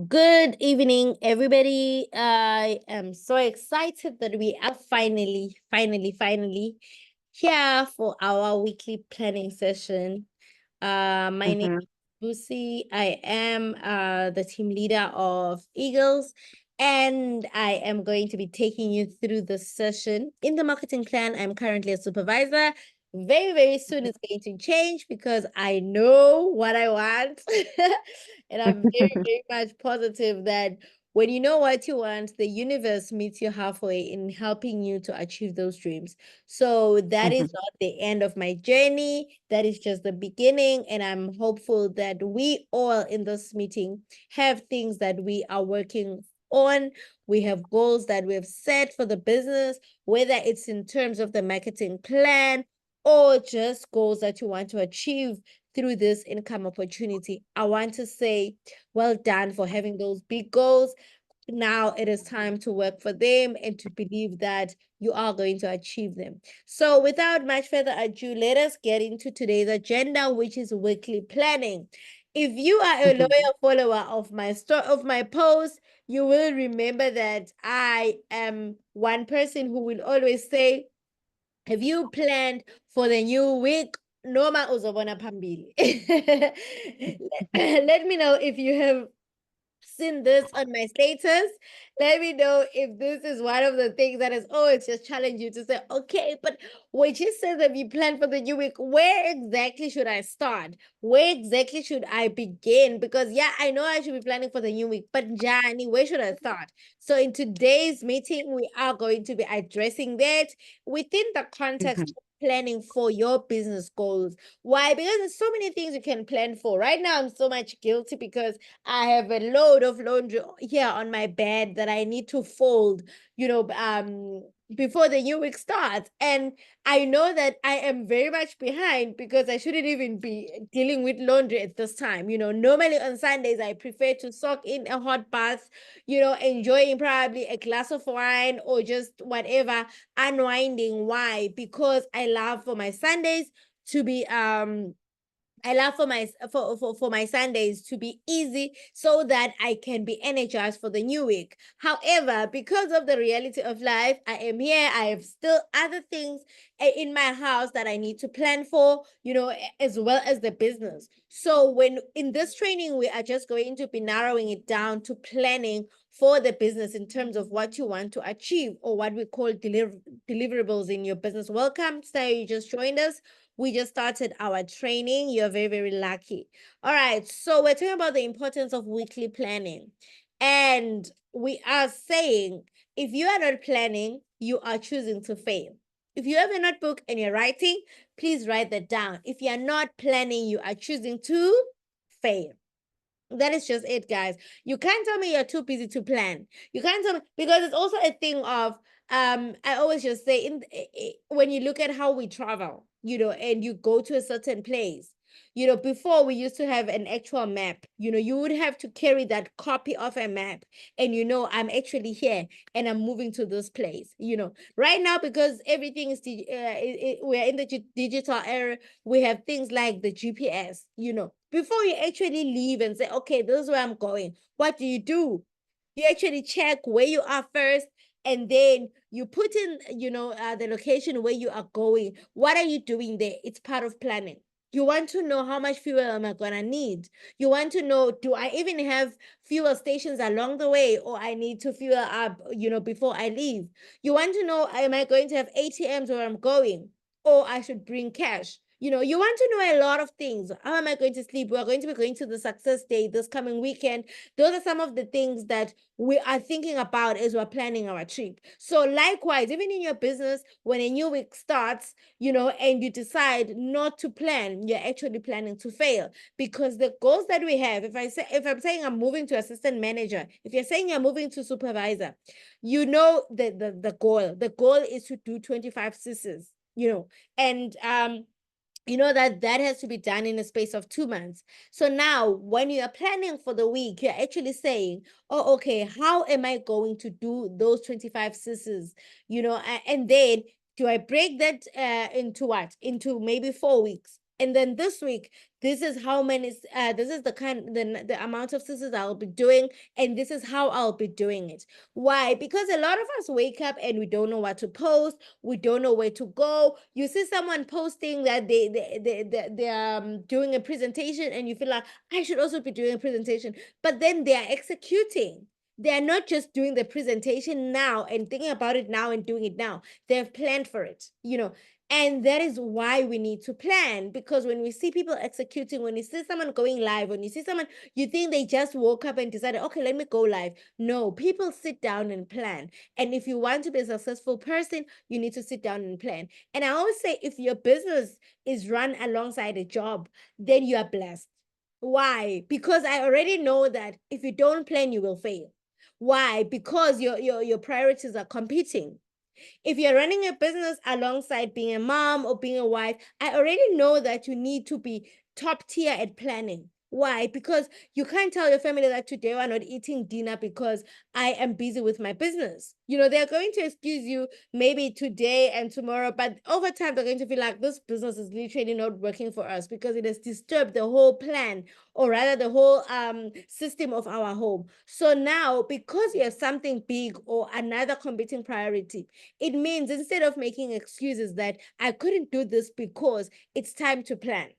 Good evening, everybody. I am so excited that we are finally here for our weekly planning session. My name Mhm. is Lucy. I am the team leader of Eagles, and I am going to be taking you through the session. In the marketing plan, I'm currently a supervisor. Very soon it's going to change because I know what I want. And I'm very much positive that when you know what you want, the universe meets you halfway in helping you to achieve those dreams. So that is Mhm. not the end of my journey. That is just the beginning. And I'm hopeful that we all in this meeting have things that we are working on. We have goals that we have set for the business, whether it's in terms of the marketing plan or just goals that you want to achieve through this income opportunity. I want to say, well done for having those big goals. Now it is time to work for them and to believe that you are going to achieve them. So, without much further ado, let us get into today's agenda, which is weekly planning. If you are a Mhm. loyal follower of my post, you will remember that I am one person who will always say, have you planned for the new week? Noma uzobona phambili. Let me know if you have seen this on my status. Let me know if this is one of the things that has always just challenged you to say, okay, but when she says that you plan for the new week, where exactly should I start? Where exactly should I begin? Because yeah, I know I should be planning for the new week, but Jani, where should I start? So in today's meeting, we are going to be addressing that within the context Mhm. of planning for your business goals. Why? Because there's so many things you can plan for. Right now, I'm so much guilty because I have a load of laundry here on my bed that I need to fold, before the new week starts. And I know that I am very much behind because I shouldn't even be dealing with laundry at this time. Normally on Sundays, I prefer to soak in a hot bath, enjoying probably a glass of wine or just whatever, unwinding. Why? Because I love for my Sundays to be I love for my Sundays to be easy so that I can be energized for the new week. However, because of the reality of life, I am here. I have still other things in my house that I need to plan for, as well as the business. So when in this training, we are just going to be narrowing it down to planning for the business in terms of what you want to achieve or what we call deliverables in your business. Welcome, say you just joined us. We just started our training. You're very lucky. All right. So we're talking about the importance of weekly planning. And we are saying if you are not planning, you are choosing to fail. If you have a notebook and you're writing, please write that down. If you're not planning, you are choosing to fail. That is just it, guys. You can't tell me you're too busy to plan. You can't tell me because it's also a thing of I always just say when you look at how we travel, and you go to a certain place. Before we used to have an actual map. You would have to carry that copy of a map and I'm actually here and I'm moving to this place. Right now because everything is we're in the digital era, we have things like the GPS. Before you actually leave and say, okay, this is where I'm going, what do? You actually check where you are first, and then you put in, the location where you are going. What are you doing there? It's part of planning. You want to know how much fuel am I gonna need? You want to know, do I even have fuel stations along the way, or I need to fuel up, before I leave? You want to know, am I going to have ATMs where I'm going, or I should bring cash? You want to know a lot of things. How am I going to sleep? We're going to be going to the success day this coming weekend. Those are some of the things that we are thinking about as we're planning our trip. So, likewise, even in your business, when a new week starts, and you decide not to plan, you're actually planning to fail because the goals that we have. If I'm saying I'm moving to assistant manager, if you're saying you're moving to supervisor, the goal. The goal is to do 25 CCs, and that has to be done in a space of 2 months. So now when you are planning for the week, you're actually saying, oh, okay, how am I going to do those 25 CCs? And then do I break that into what? Into maybe 4 weeks? And then this week, this is how many, this is the amount of scissors I'll be doing, and this is how I'll be doing it. Why? Because a lot of us wake up and we don't know what to post. We don't know where to go. You see someone posting that they're doing a presentation, and you feel like, I should also be doing a presentation. But then they are executing. They are not just doing the presentation now and thinking about it now and doing it now. They've planned for it, and that is why we need to plan, because when we see people executing, when you see someone going live, when you see someone, you think they just woke up and decided, okay, let me go live. No, people sit down and plan. And if you want to be a successful person, you need to sit down and plan. And I always say, if your business is run alongside a job, then you are blessed. Why? Because I already know that if you don't plan, you will fail. Why? Because your priorities are competing. If you're running a business alongside being a mom or being a wife, I already know that you need to be top tier at planning. Why? Because you can't tell your family that today we're not eating dinner because I am busy with my business. They're going to excuse you maybe today and tomorrow, but over time, they're going to feel like this business is literally not working for us because it has disturbed the whole plan, or rather the whole system of our home. So now, because you have something big or another competing priority, it means instead of making excuses that I couldn't do this because, it's time to plan.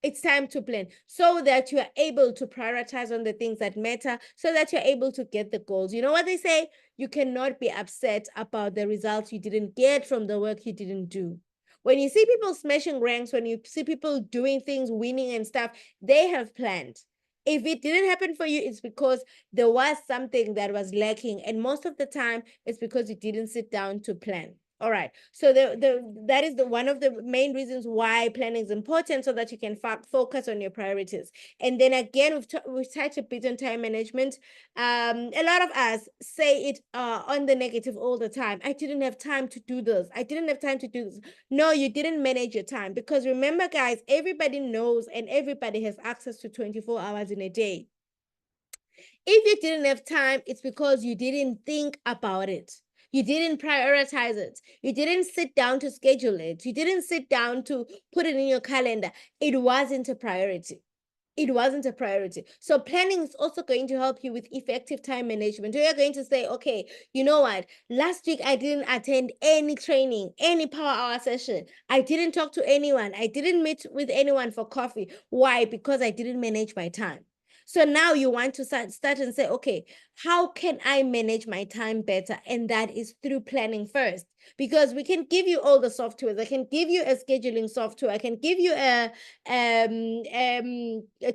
It's time to plan so that you are able to prioritize on the things that matter, so that you're able to get the goals. You know what they say? You cannot be upset about the results you didn't get from the work you didn't do. When you see people smashing ranks, when you see people doing things, winning and stuff, they have planned. If it didn't happen for you, it's because there was something that was lacking. And most of the time, it's because you didn't sit down to plan. All right. So that is the one of the main reasons why planning is important, so that you can focus on your priorities. And then again, we've touched a bit on time management. A lot of us say it on the negative all the time. I didn't have time to do this. I didn't have time to do this. No, you didn't manage your time, because remember, guys, everybody knows and everybody has access to 24 hours in a day. If you didn't have time, it's because you didn't think about it. You didn't prioritize it. You didn't sit down to schedule it. You didn't sit down to put it in your calendar. It wasn't a priority. It wasn't a priority. So planning is also going to help you with effective time management. You're going to say, okay, you know what? Last week I didn't attend any training, any power hour session. I didn't talk to anyone. I didn't meet with anyone for coffee. Why? Because I didn't manage my time. So now you want to start and say, okay, how can I manage my time better? And that is through planning first. Because we can give you all the softwares. I can give you a scheduling software. I can give you a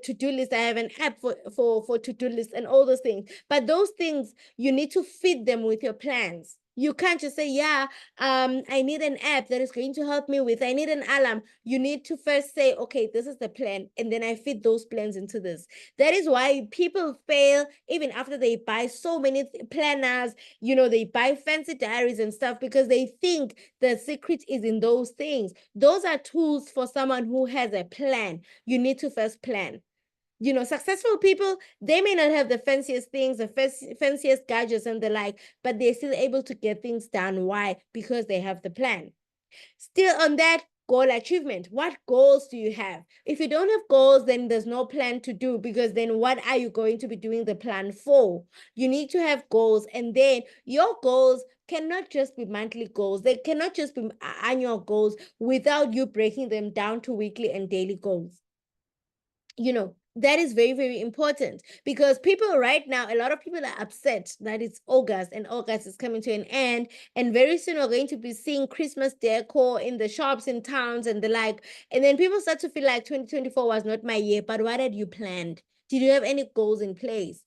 to-do list. I have an app for to-do list and all those things. But those things, you need to feed them with your plans. You can't just say, yeah, I need an app that is going to help me with, I need an alarm. You need to first say, okay, this is the plan, and then I fit those plans into this. That is why people fail even after they buy so many planners, they buy fancy diaries and stuff, because they think the secret is in those things. Those are tools for someone who has a plan. You need to first plan. Successful people, they may not have the fanciest things, the fanciest gadgets and the like, but they're still able to get things done. Why? Because they have the plan. Still on that, goal achievement. What goals do you have? If you don't have goals, then there's no plan to do, because then what are you going to be doing the plan for? You need to have goals, and then your goals cannot just be monthly goals. They cannot just be annual goals without you breaking them down to weekly and daily goals. That is very, very important, because people right now, a lot of people are upset that it's August and August is coming to an end, and very soon we're going to be seeing Christmas decor in the shops in towns and the like. And then people start to feel like 2024 was not my year. But what had you planned? Did you have any goals in place?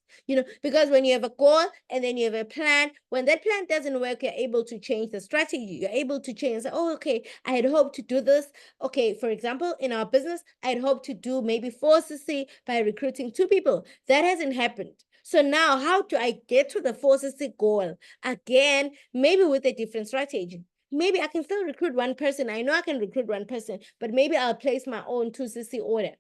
Because when you have a goal and then you have a plan, when that plan doesn't work, you're able to change the strategy. You're able to change, say, oh, okay, I had hoped to do this. Okay, for example, in our business, I had hoped to do maybe 4cc by recruiting 2 people. That hasn't happened. So now, how do I get to the 4cc goal? Again, maybe with a different strategy. Maybe I can still recruit one person. I know I can recruit one person, but maybe I'll place my own 2cc order.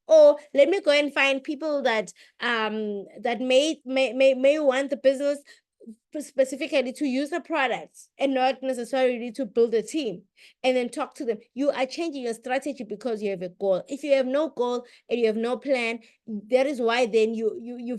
Or let me go and find people that may want the business specifically to use the products and not necessarily to build a team, and then talk to them. You are changing your strategy because you have a goal. If you have no goal and you have no plan, that is why then you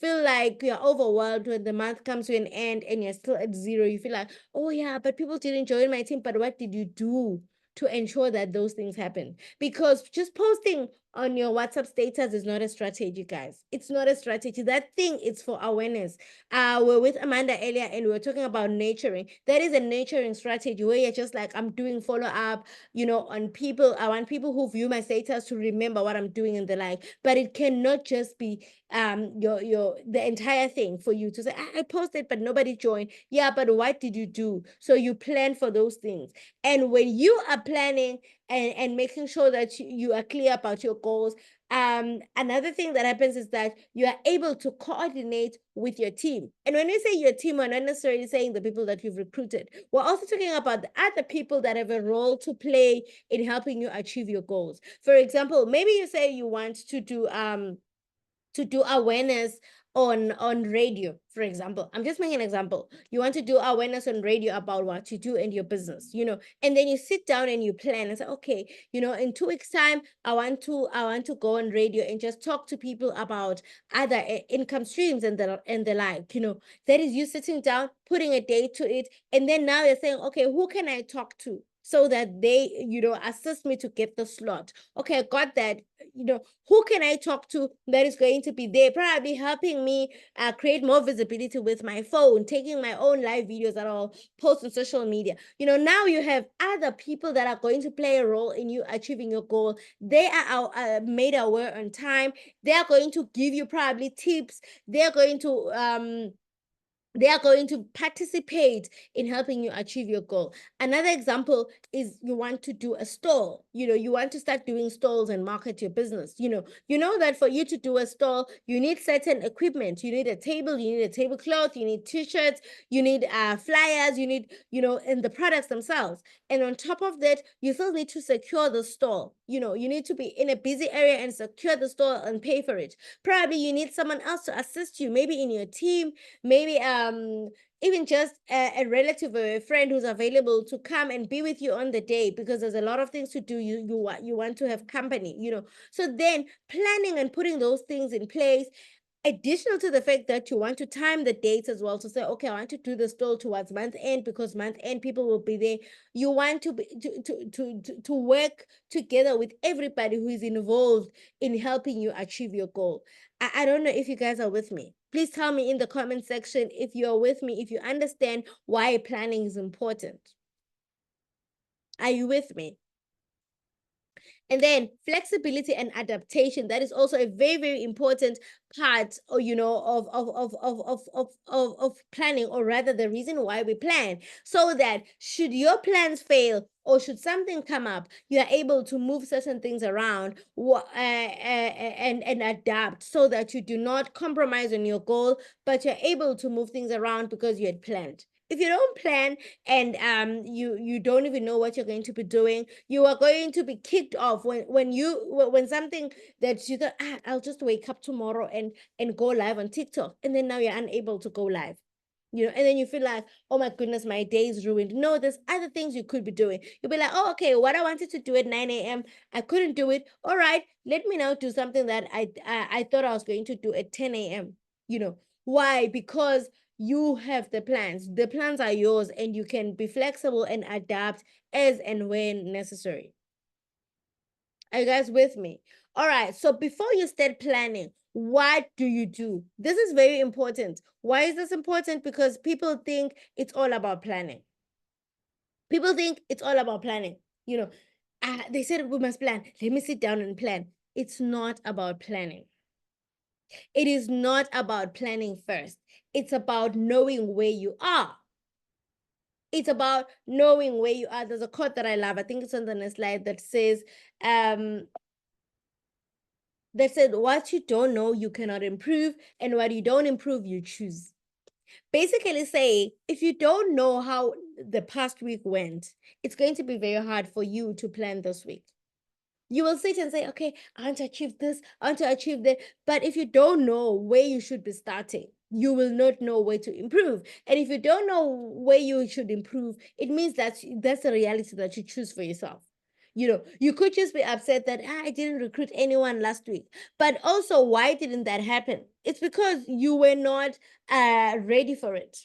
feel like you're overwhelmed when the month comes to an end and you're still at zero. You feel like, oh yeah, but people didn't join my team. But what did you do to ensure that those things happen? Because just posting on your WhatsApp status is not a strategy, guys. It's not a strategy. That thing is for awareness. We're with Amanda earlier and we were talking about nurturing. That is a nurturing strategy where you're just like, I'm doing follow up, on people. I want people who view my status to remember what I'm doing and the like. But it cannot just be your the entire thing for you to say, I posted but nobody joined. Yeah, but what did you do? So you plan for those things. And when you are planning and making sure that you are clear about your goals, another thing that happens is that you are able to coordinate with your team. And when we say your team, we're not necessarily saying the people that you've recruited. We're also talking about the other people that have a role to play in helping you achieve your goals. For example, maybe you say you want to do awareness on radio. For example, I'm just making an example. You want to do awareness on radio about what you do and your business, and then you sit down and you plan and say, okay, in 2 weeks time, I want to go on radio and just talk to people about other income streams and the like. That is you sitting down, putting a date to it, and then now you're saying, okay, who can I talk to so that they assist me to get the slot? Okay, I got that. Who can I talk to that is going to be there, probably helping me create more visibility with my phone, taking my own live videos that I'll post on social media. Now you have other people that are going to play a role in you achieving your goal. They are made aware on time. They are going to give you probably tips. They are going to participate in helping you achieve your goal. Another example is you want to do a stall. You want to start doing stalls and market your business. You know that for you to do a stall, you need certain equipment. You need a table, you need a tablecloth, you need t-shirts, you need flyers, you need, and the products themselves. And on top of that, you still need to secure the stall. You need to be in a busy area and secure the stall and pay for it. Probably you need someone else to assist you, maybe in your team, maybe even just a relative or a friend who's available to come and be with you on the day, because there's a lot of things to do. You want to have company. So then planning and putting those things in place, additional to the fact that you want to time the dates as well, to say, okay, I want to do the stall towards month end because month end people will be there. You want to be to work together with everybody who is involved in helping you achieve your goal. I don't know if you guys are with me. Please tell me in the comment section if you're with me, if you understand why planning is important. Are you with me? And then flexibility and adaptation, that is also a very, very important part, or of planning, or rather the reason why we plan, so that should your plans fail or should something come up, you are able to move certain things around and adapt, so that you do not compromise on your goal, but you're able to move things around because you had planned. If you don't plan and you don't even know what you're going to be doing, you are going to be kicked off when something that you thought, I'll just wake up tomorrow and go live on TikTok, and then now you're unable to go live. And then you feel like, oh my goodness, my day is ruined. No, there's other things you could be doing. You'll be like, oh, okay, what I wanted to do at 9 a.m., I couldn't do it. All right, let me now do something that I thought I was going to do at 10 a.m. Why? Because you have the plans. The plans are yours, and you can be flexible and adapt as and when necessary. Are you guys with me? All right. So before you start planning, what do you do? This is very important. Why is this important? Because people think it's all about planning. People think it's all about planning. They said we must plan. Let me sit down and plan. It's not about planning. It is not about planning first. It's about knowing where you are. It's about knowing where you are. There's a quote that I love. I think it's on the next slide that says, what you don't know, you cannot improve, and what you don't improve, you choose. Basically say, if you don't know how the past week went, it's going to be very hard for you to plan this week. You will sit and say, okay, I want to achieve this, I want to achieve that. But if you don't know where you should be starting, you will not know where to improve. And if you don't know where you should improve, it means that that's a reality that you choose for yourself. You could just be upset that I didn't recruit anyone last week. But also, why didn't that happen? It's because you were not ready for it.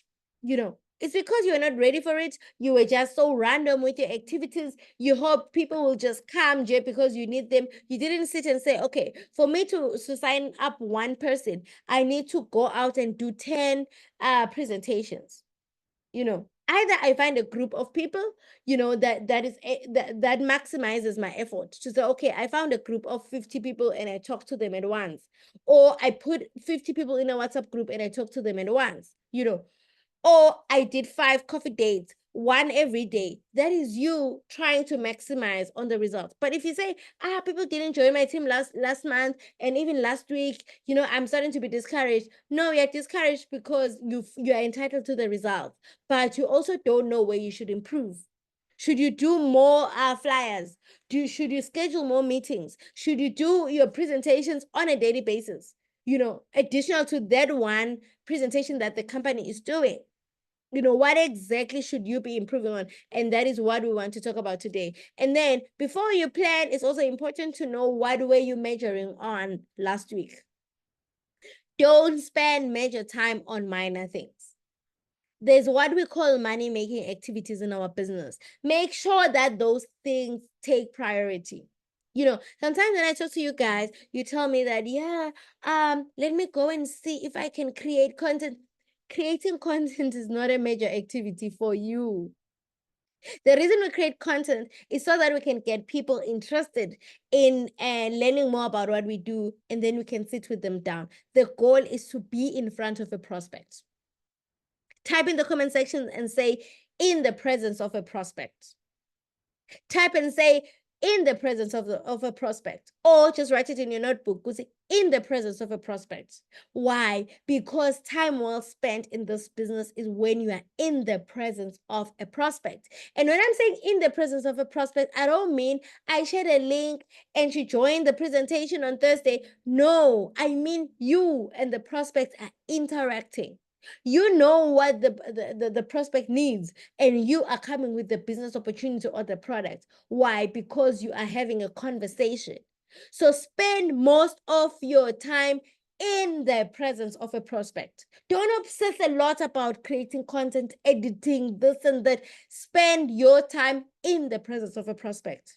It's because you were not ready for it. You were just so random with your activities. You hope people will just come just because you need them. You didn't sit and say, okay, for me to sign up one person, I need to go out and do 10 presentations. Either I find a group of people, that maximizes my effort to say, okay, I found a group of 50 people and I talk to them at once, or I put 50 people in a WhatsApp group and I talk to them at once. Or I did 5 coffee dates, one every day. That is you trying to maximize on the results. But if you say, people didn't join my team last month and even last week, I'm starting to be discouraged. No, you're discouraged because you are entitled to the results, but you also don't know where you should improve. Should you do more flyers? Should you schedule more meetings? Should you do your presentations on a daily basis? Additional to that one presentation that the company is doing. What exactly should you be improving on? And that is what we want to talk about today. And then before you plan, it's also important to know what were you measuring on last week. Don't spend major time on minor things. There's what we call money-making activities in our business. Make sure that those things take priority. Sometimes when I talk to you guys, you tell me that, yeah, let me go and see if I can create content. Creating content is not a major activity for you. The reason we create content is so that we can get people interested in learning more about what we do, and then we can sit with them down. The goal is to be in front of a prospect. Type in the comment section and say, in the presence of a prospect. Type and say, in the presence of a prospect, or just write it in your notebook. Go say, in the presence of a prospect. Why? Because time well spent in this business is when you are in the presence of a prospect. And when I'm saying in the presence of a prospect, I don't mean I shared a link and she joined the presentation on Thursday. No, I mean you and the prospect are interacting. You know what the prospect needs, and you are coming with the business opportunity or the product. Why? Because you are having a conversation. So spend most of your time in the presence of a prospect. Don't obsess a lot about creating content, editing, this and that. Spend your time in the presence of a prospect.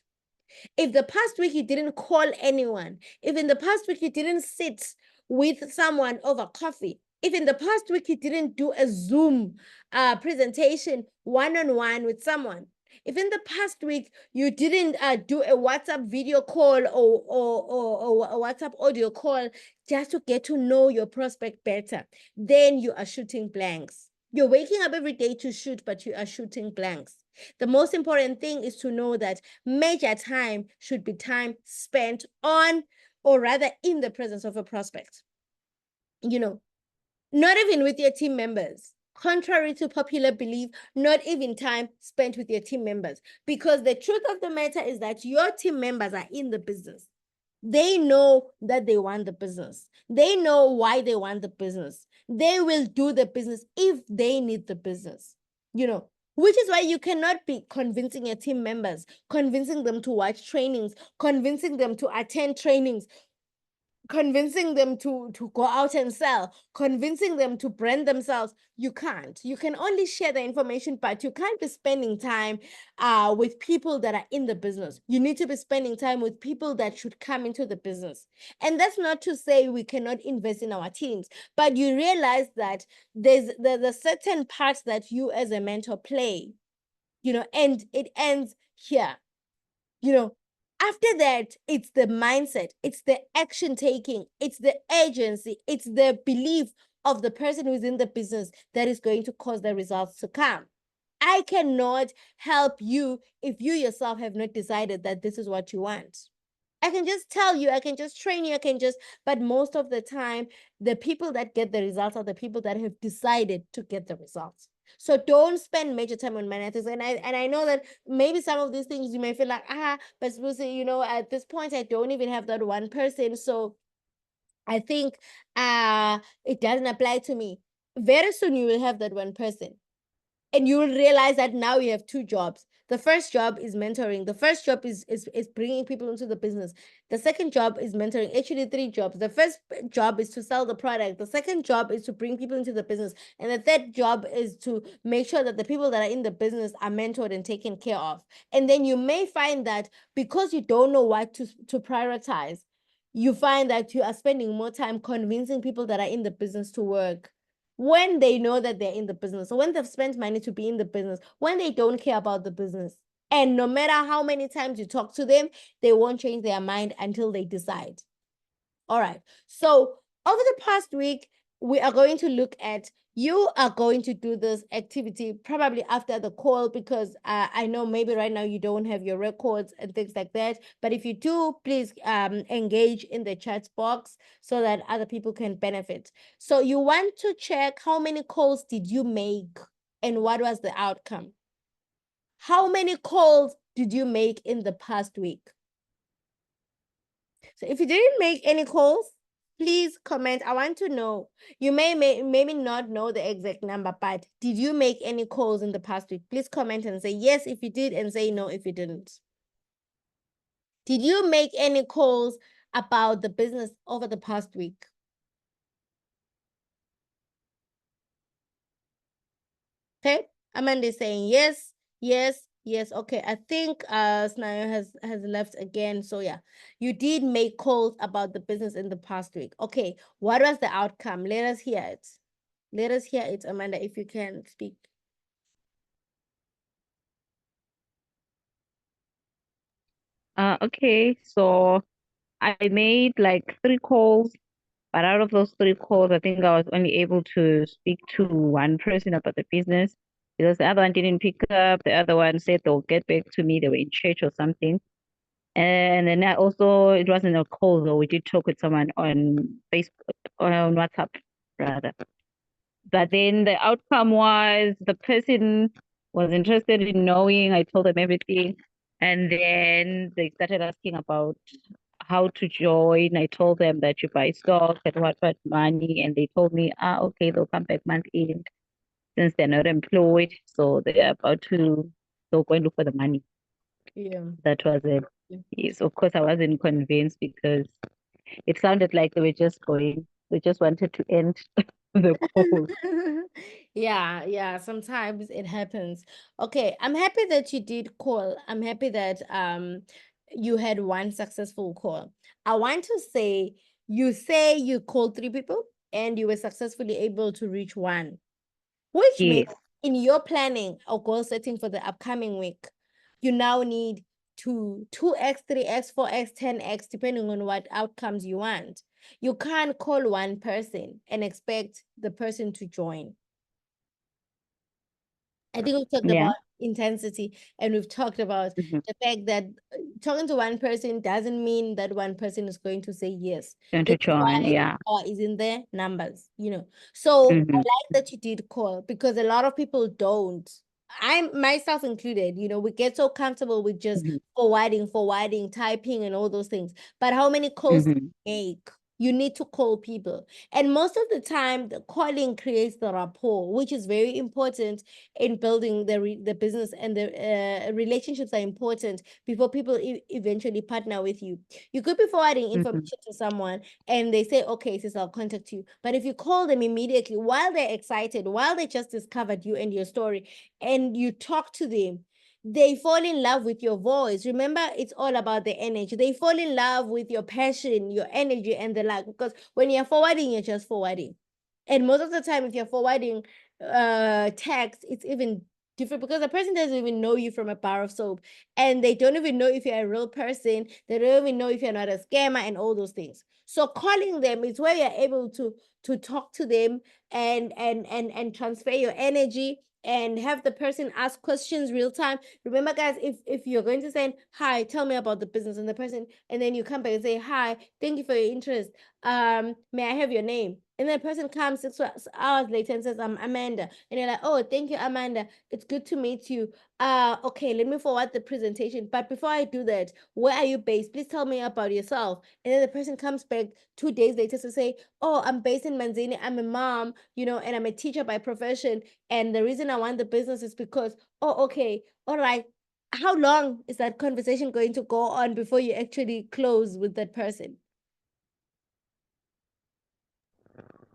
If the past week you didn't call anyone, if in the past week you didn't sit with someone over coffee, if in the past week you didn't do a Zoom presentation one-on-one with someone, if in the past week you didn't do a WhatsApp video call or a WhatsApp audio call just to get to know your prospect better, then you are shooting blanks. You're waking up every day to shoot, but you are shooting blanks. The most important thing is to know that major time should be time spent on, or rather in the presence of a prospect. Not even with your team members. Contrary to popular belief, not even time spent with your team members. Because the truth of the matter is that your team members are in the business. They know that they want the business. They know why they want the business. They will do the business if they need the business. Which is why you cannot be convincing your team members, convincing them to watch trainings, convincing them to attend trainings, convincing them to go out and sell, convincing them to brand themselves. You can't. You can only share the information, but you can't be spending time with people that are in the business. You need to be spending time with people that should come into the business. And that's not to say we cannot invest in our teams, but you realize that there's the certain parts that you as a mentor play, and it ends here. After that, it's the mindset, it's the action taking, it's the agency, it's the belief of the person who's in the business that is going to cause the results to come. I cannot help you if you yourself have not decided that this is what you want. I can just tell you, I can just train you, but most of the time, the people that get the results are the people that have decided to get the results. So don't spend major time on minor things. And I know that maybe some of these things you may feel like, but Lucy, at this point, I don't even have that one person. So I think it doesn't apply to me. Very soon you will have that one person. And you will realize that now you have two jobs. The first job is mentoring. The first job is bringing people into the business. The second job is mentoring. Actually, three jobs. The first job is to sell the product. The second job is to bring people into the business. And the third job is to make sure that the people that are in the business are mentored and taken care of. And then you may find that because you don't know what to prioritize, you find that you are spending more time convincing people that are in the business to work when they know that they're in the business, or when they've spent money to be in the business, when they don't care about the business. And no matter how many times you talk to them, they won't change their mind until they decide. All right. So over the past week, we are going to look at, you are going to do this activity probably after the call, because I know maybe right now you don't have your records and things like that. But if you do, please engage in the chat box so that other people can benefit. So you want to check how many calls did you make and what was the outcome? How many calls did you make in the past week? So if you didn't make any calls, please comment. I want to know. You maybe not know the exact number, but did you make any calls in the past week? Please comment and say yes if you did, and say no if you didn't. Did you make any calls about the business over the past week? Okay, Amanda is saying yes, yes, yes. Okay, I think Snayo has left again. So yeah, you did make calls about the business in the past week. Okay, what was the outcome? Let us hear it. Let us hear it, Amanda, if you can speak. Okay, so I made like 3 calls, but out of those 3 calls, I think I was only able to speak to one person about the business because the other one didn't pick up. The other one said they'll get back to me. They were in church or something. And then I also, it wasn't a call though. We did talk with someone on Facebook, on WhatsApp rather. But then the outcome was the person was interested in knowing. I told them everything. And then they started asking about how to join. I told them that you buy stock at what money. And they told me, okay, they'll come back month end since they're not employed. So they're about to, they'll go and look for the money. Yeah. That was it. Yeah. Yes, of course, I wasn't convinced because it sounded like they were just going, they just wanted to end the call. Yeah, sometimes it happens. Okay, I'm happy that you did call. I'm happy that you had one successful call. I want to say you called 3 people and you were successfully able to reach one, which means Yes. in your planning or goal setting for the upcoming week, you now need 2x, 3x, 4x, 10x, depending on what outcomes you want. You can't call one person and expect the person to join. I think we've talked Yeah. about intensity, and we've talked about Mhm. the fact that talking to one person doesn't mean that one person is going to say yes. Going This to is join. why the Yeah. power is in the numbers, you know. So I Mhm. like that you did call, because a lot of people don't. I'm myself included, you know, we get so comfortable with just Mhm. forwarding, typing, and all those things. But how many calls do Mhm. you make? You need to call people. And most of the time, the calling creates the rapport, which is very important in building the business, and the relationships are important before people eventually partner with you. You could be forwarding Mhm. information to someone and they say, okay, sis, I'll contact you. But if you call them immediately while they're excited, while they just discovered you and your story, and you talk to them, they fall in love with your voice. Remember, it's all about the energy. They fall in love with your passion, your energy, and the like. Because when you're forwarding, you're just forwarding. And most of the time, if you're forwarding text, it's even different, because the person doesn't even know you from a bar of soap, and they don't even know if you're a real person. They don't even know if you're not a scammer and all those things. So calling them is where you're able to talk to them and transfer your energy and have the person ask questions real time. Remember, guys, if you're going to say hi, tell me about the business, and the person, and then you come back and say hi, thank you for your interest, may I have your name? And then the person comes 6 hours later and says, I'm Amanda. And you're like, oh, thank you, Amanda. It's good to meet you. Okay, let me forward the presentation. But before I do that, where are you based? Please tell me about yourself. And then the person comes back 2 days later to say, oh, I'm based in Manzini. I'm a mom, and I'm a teacher by profession. And the reason I want the business is because, oh, okay, all right. How long is that conversation going to go on before you actually close with that person?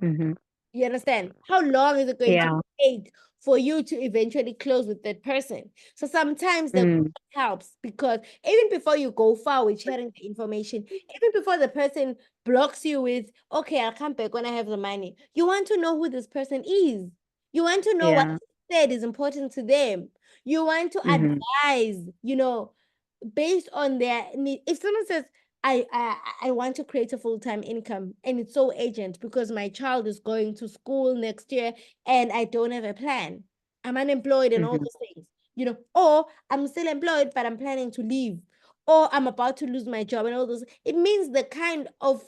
Mm-hmm. You understand? How long is it going to Yeah. take for you to eventually close with that person? So sometimes the Mm. helps, because even before you go far with sharing the information, even before the person blocks you with, okay, I'll come back when I have the money, you want to know who this person is. You want to know what Yeah. they said is important to them. You want to Mm-hmm. advise, based on their need. If someone says, I want to create a full-time income and it's so urgent because my child is going to school next year and I don't have a plan. I'm unemployed and all Mm-hmm. those things, or I'm still employed, but I'm planning to leave, or I'm about to lose my job and all those. It means the kind of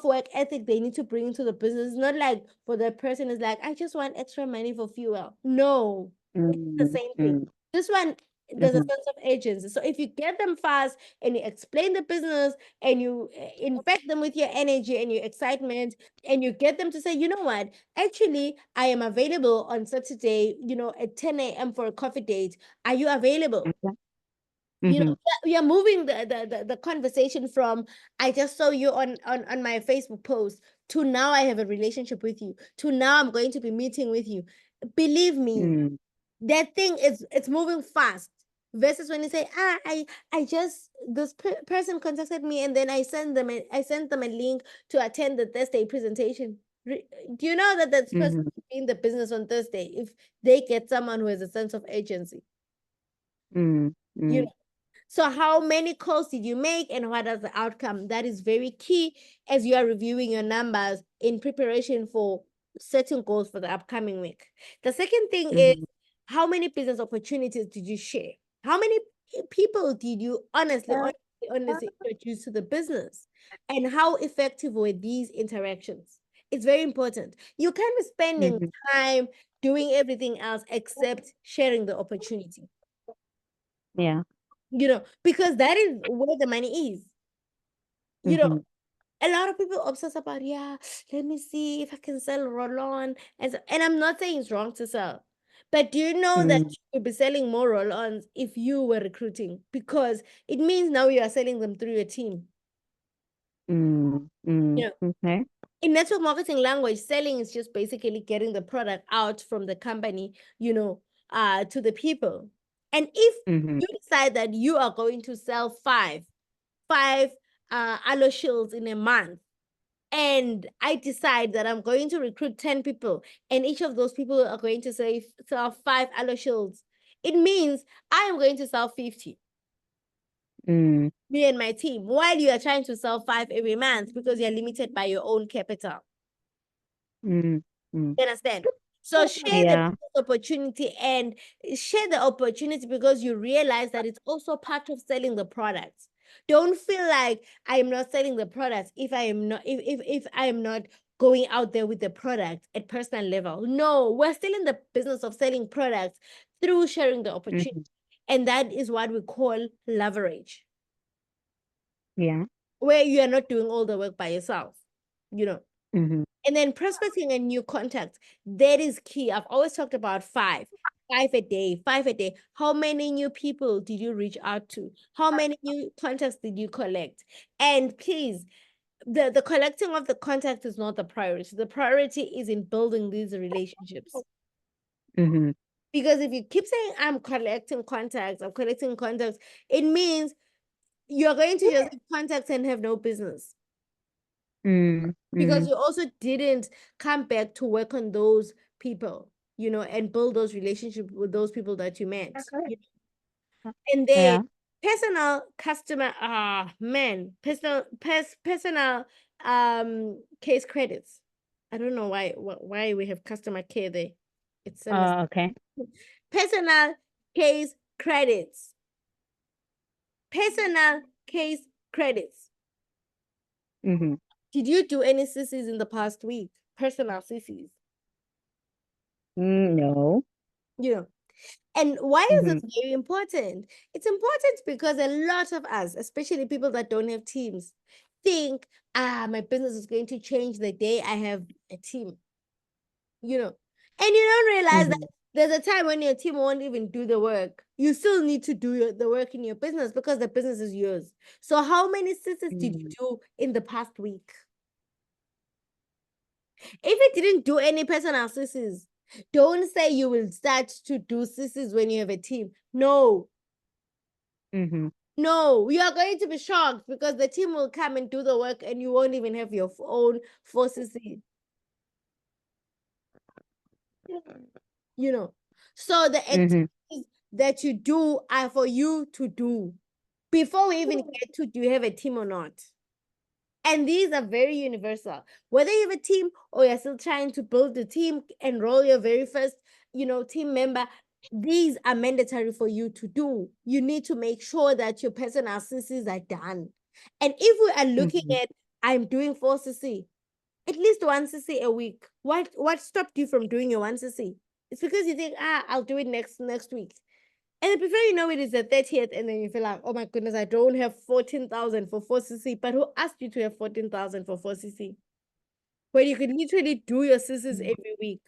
work ethic they need to bring into the business. It's not like for the person is like, I just want extra money for fuel. No, the same thing. Mm-hmm. This one, there's a Mm-hmm. sense of agency. So if you get them fast and you explain the business and you infect them with your energy and your excitement, and you get them to say, you know what, actually, I am available on Saturday, at 10 a.m. for a coffee date. Are you available? Okay. You know, Mm-hmm. we are moving the conversation from I just saw you on my Facebook post to now I have a relationship with you to now I'm going to be meeting with you. Believe me, Mm. that thing is it's moving fast versus when you say I just this person contacted me and then I sent them a link to attend the Thursday presentation. Do you know that that's person Mm-hmm. in the business on Thursday if they get someone who has a sense of agency? You Mm-hmm. know, so how many calls did you make and what is the outcome? That is very key as you are reviewing your numbers in preparation for setting goals for the upcoming week. The second thing is, Mm-hmm. how many business opportunities did you share? How many people did you honestly introduce to the business? And how effective were these interactions? It's very important. You can't be spending Mm-hmm. time doing everything else except sharing the opportunity, Yeah. because that is where the money is. You know, Mm-hmm. a lot of people obsess about, yeah, let me see if I can sell roll-on. And I'm not saying it's wrong to sell. But do you know that Mm. you would be selling more roll-ons if you were recruiting? Because it means now you are selling them through your team. Mm. You Mm. know, Okay. in network marketing language, selling is just basically getting the product out from the company, to the people. And if Mm-hmm. you decide that you are going to sell five aloe shields in a month, and I decide that I'm going to recruit 10 people, and each of those people are going to sell five aloe shields, it means I am going to sell 50, Mm. me and my team, while you are trying to sell five every month because you're limited by your own capital. Mm. Mm. You understand? So share the Yeah. business opportunity and share the opportunity because you realize that it's also part of selling the products. Don't feel like I am not selling the products if I am not if I am not going out there with the product at personal level. No, we're still in the business of selling products through sharing the opportunity. Mm-hmm. And that is what we call leverage, Yeah. where you are not doing all the work by yourself. You know, Mm-hmm. and then prospecting a new contact, that is key. I've always talked about five a day, five a day. How many new people did you reach out to? How many new contacts did you collect? And please, the collecting of the contact is not the priority. The priority is in building these relationships. Mm-hmm. Because if you keep saying, I'm collecting contacts, it means you're going to just have contacts and have no business. Mm. Because Mm. you also didn't come back to work on those people, and build those relationships with those people that you met. And then Yeah. personal customer, man, personal case credits. I don't know why we have customer care there. It's a mistake. Okay. Personal case credits. Personal case credits. Mm-hmm. Did you do any CCs in the past week? Personal CCs, No. you know. And why is Mm-hmm. this very important? It's important because a lot of us, especially people that don't have teams, think, my business is going to change the day I have a team, you know. And you don't realize that Mm-hmm. there's a time when your team won't even do the work. You still need to do the work in your business because the business is yours. So how many CCs did you do in the past week? If you didn't do any personal CCs, don't say you will start to do CCs when you have a team. No, Mm-hmm. no, you are going to be shocked because the team will come and do the work and you won't even have your own 4CC, you know. So the Mm-hmm. activities that you do are for you to do before we even get to do you have a team or not. And these are very universal. Whether you have a team or you're still trying to build a team, enroll your very first, team member, these are mandatory for you to do. You need to make sure that your personal CCs are done. And if we are looking Mm-hmm. at, I'm doing 4CC, at least 1CC a week. What stopped you from doing your 1CC? It's because you think, I'll do it next week. And then before you know it is the 30th, and then you feel like, oh my goodness, I don't have 14,000 for 4CC. But who asked you to have 14,000 for 4CC? When you could literally do your CCs every week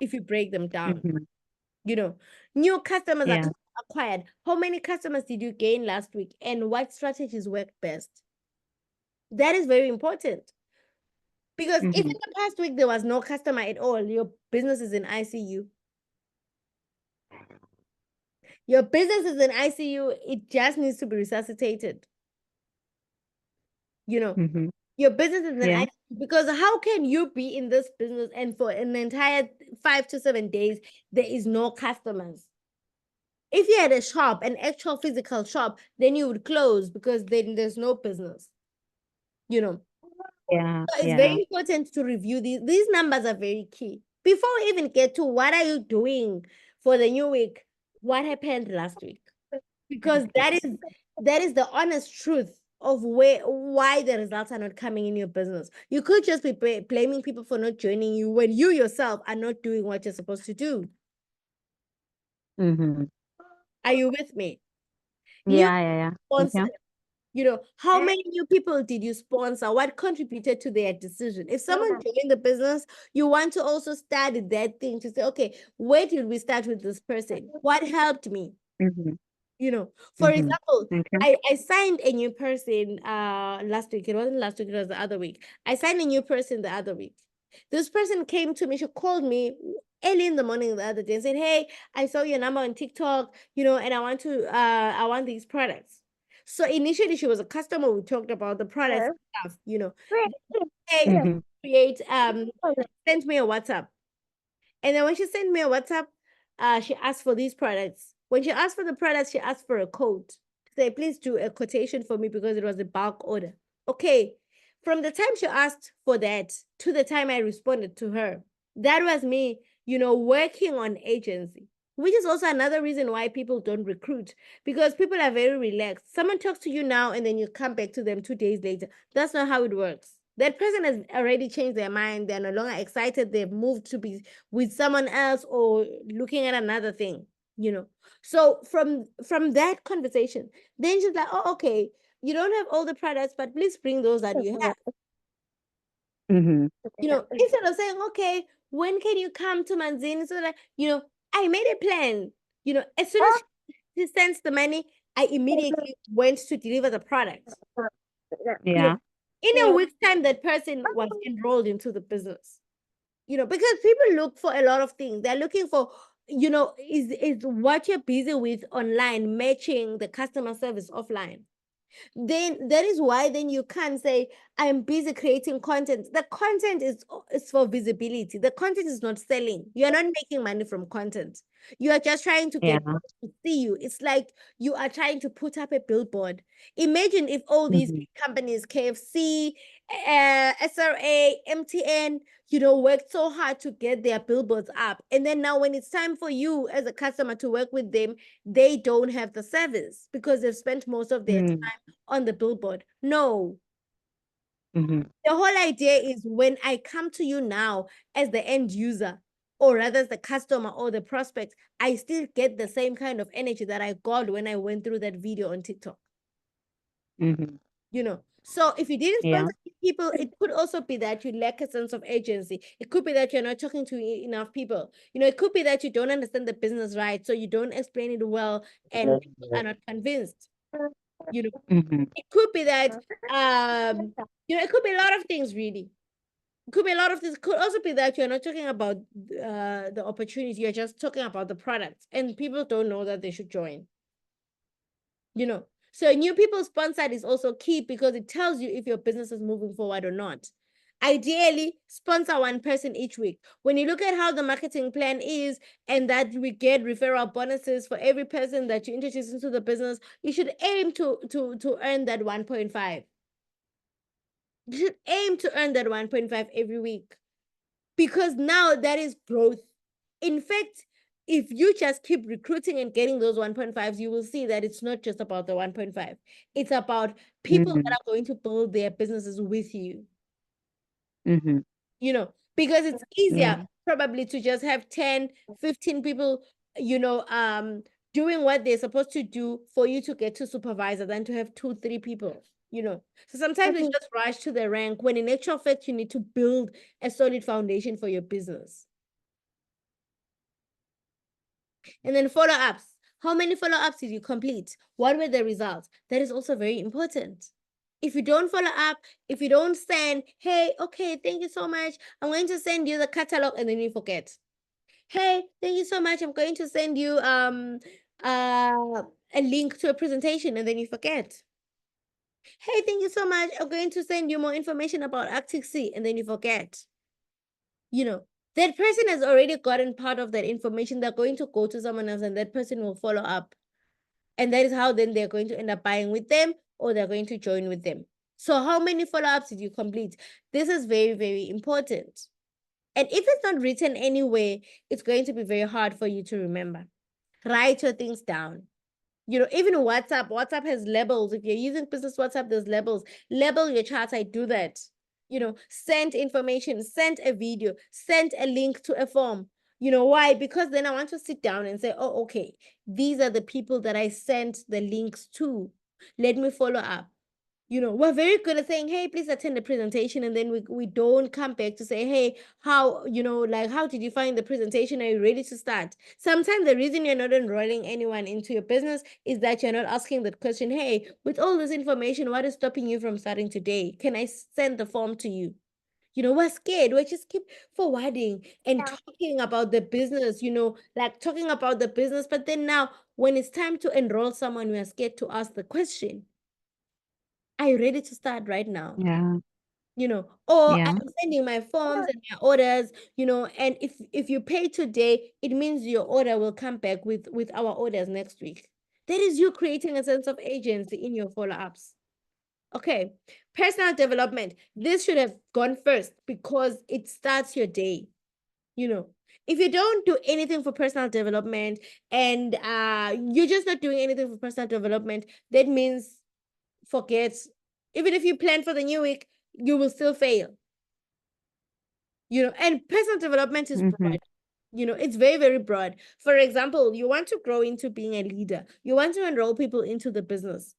if you break them down. Mm-hmm. You know, new customers are Yeah. acquired. How many customers did you gain last week? And what strategies work best? That is very important. Because if in Mm-hmm. the past week there was no customer at all, your business is in ICU. Your business is in ICU, it just needs to be resuscitated. You know, Mm-hmm. your business is an Yeah. ICU because how can you be in this business and for an entire 5 to 7 days there is no customers? If you had a shop, an actual physical shop, then you would close because then there's no business. You know, Yeah. so it's Yeah. very important to review these. These numbers are very key. Before we even get to what are you doing for the new week, what happened last week? Because that is the honest truth of why the results are not coming in your business. You could just be blaming people for not joining you when you yourself are not doing what you're supposed to do. Mm-hmm. Are you with me? New Yeah. Yeah. Yeah. sponsor, Okay. how many new people did you sponsor? What contributed to their decision? If someone joined the business, you want to also study that thing to say, okay, where did we start with this person? What helped me? Mm-hmm. For Mm-hmm. example, Okay. I signed a new person last week. It wasn't last week, it was the other week. I signed a new person the other week. This person came to me, she called me early in the morning the other day and said, hey, I saw your number on TikTok, and I want these products. So initially she was a customer, we talked about the products and stuff, Hey, Mm-hmm. create sent me a WhatsApp. And then when she sent me a WhatsApp, she asked for these products. When she asked for the products, she asked for a code. Say, please do a quotation for me because it was a bulk order. Okay. From the time she asked for that to the time I responded to her, that was me, working on agency, which is also another reason why people don't recruit because people are very relaxed. Someone talks to you now and then you come back to them 2 days later. That's not how it works. That person has already changed their mind. They're no longer excited. They've moved to be with someone else or looking at another thing, you know. So from that conversation, then she's like, oh, okay, you don't have all the products, but please bring those that you have. Mm-hmm. Instead of saying, okay, when can you come to Manzini? So that, I made a plan. As soon as she sends the money, I immediately went to deliver the product. Yeah. In a week's time, that person was enrolled into the business. Because people look for a lot of things. They're looking for, is what you're busy with online matching the customer service offline? Then that is why then you can't say I'm busy creating content. The content is for visibility. The content is not selling. You're not making money from content. You are just trying to Yeah. get people to see you. It's like you are trying to put up a billboard. Imagine if all these Mm-hmm. big companies, KFC, SRA, MTN, worked so hard to get their billboards up, and then now when it's time for you as a customer to work with them, they don't have the service because they've spent most of their Mm-hmm. time on the billboard. No, Mm-hmm. The whole idea is when I come to you now as the end user, or rather as the customer or the prospect, I still get the same kind of energy that I got when I went through that video on TikTok. Mm-hmm. You know, so if you didn't Yeah. sponsor people, it could also be that you lack a sense of agency. It could be that you're not talking to enough people. You know, it could be that you don't understand the business right, so you don't explain it well and people are not convinced. You know, Mm-hmm. it could be that it could be a lot of things really. It could be a lot of things. It could also be that you're not talking about the opportunity, you're just talking about the product, and people don't know that they should join. You know, so new people sponsored is also key because it tells you if your business is moving forward or not. Ideally, sponsor one person each week. When you look at how the marketing plan is, and that we get referral bonuses for every person that you introduce into the business, you should aim to earn that 1.5. You should aim to earn that 1.5 every week, because now that is growth. In fact, if you just keep recruiting and getting those 1.5s, you will see that it's not just about the 1.5. It's about people that Mm-hmm. are going to build their businesses with you, Mm-hmm. because it's easier Yeah. probably to just have 10, 15 people, doing what they're supposed to do for you to get to supervisor than to have 2, 3 people. So sometimes we just rush to the rank when in actual fact you need to build a solid foundation for your business. And then follow-ups. How many follow-ups did you complete? What were the results? That is also very important. If you don't follow up, if you don't send, hey, okay, thank you so much, I'm going to send you the catalog, and then you forget. Hey, thank you so much, I'm going to send you a link to a presentation, and then you forget. Hey, thank you so much, I'm going to send you more information about Arctic Sea, and then you forget. That person has already gotten part of that information. They're going to go to someone else, and that person will follow up. And that is how then they're going to end up buying with them, or they're going to join with them. So how many follow-ups did you complete? This is very, very important. And if it's not written anywhere, it's going to be very hard for you to remember. Write your things down. Even WhatsApp has labels. If you're using business WhatsApp, there's labels. Label your chats. I do that. Send information, send a video, send a link to a form. Why? Because then I want to sit down and say, oh, okay, these are the people that I sent the links to. Let me follow up. We're very good at saying, hey, please attend the presentation. And then we don't come back to say, hey, how, how did you find the presentation? Are you ready to start? Sometimes the reason you're not enrolling anyone into your business is that you're not asking that question, hey, with all this information, what is stopping you from starting today? Can I send the form to you? We're scared. We just keep forwarding and talking about the business, talking about the business. But then now, when it's time to enroll someone, we're scared to ask the question, are you ready to start right now? Yeah. Or Yeah. I'm sending my forms and my orders, and if you pay today, it means your order will come back with our orders next week. That is you creating a sense of agency in your follow-ups. Okay, personal development. This should have gone first because it starts your day. If you don't do anything for personal development, and you're just not doing anything for personal development, that means forget. Even if you plan for the new week, you will still fail. And personal development is Mm-hmm. broad. It's very, very broad. For example, you want to grow into being a leader. You want to enroll people into the business.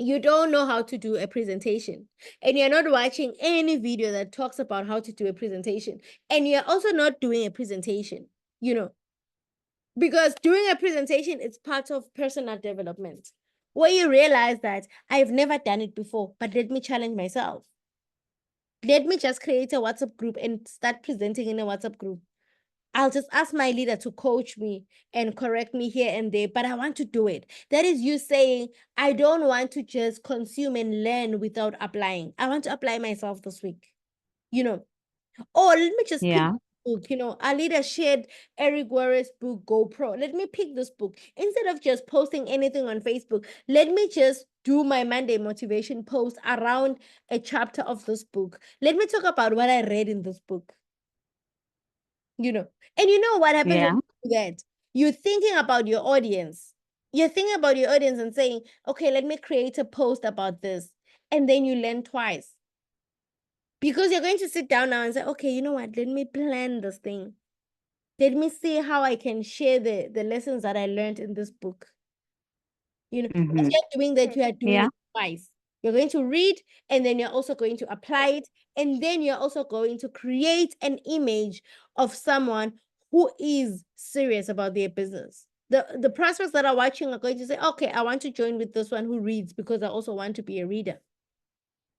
You don't know how to do a presentation, and you're not watching any video that talks about how to do a presentation, and you're also not doing a presentation, because doing a presentation is part of personal development, where you realize that I've never done it before, but let me challenge myself. Let me just create a WhatsApp group and start presenting in a WhatsApp group. I'll just ask my leader to coach me and correct me here and there, but I want to do it. That is you saying, I don't want to just consume and learn without applying. I want to apply myself this week. You know, or let me just pick Yeah. book. Our leader shared Eric Warren's book, GoPro. Let me pick this book. Instead of just posting anything on Facebook, let me just do my Monday motivation post around a chapter of this book. Let me talk about what I read in this book. And you know what happens when Yeah. you do that? You're thinking about your audience. You're thinking about your audience and saying, okay, let me create a post about this. and then you learn twice. Because you're going to sit down now and say, okay, you know what? Let me plan this thing. Let me see how I can share the lessons that I learned in this book. You know, as you're doing that, you are doing Yeah. it twice. You're going to read, and then you're also going to apply it, and then you're also going to create an image of someone who is serious about their business. The prospects that are watching are going to say, okay, I want to join with this one who reads because I also want to be a reader.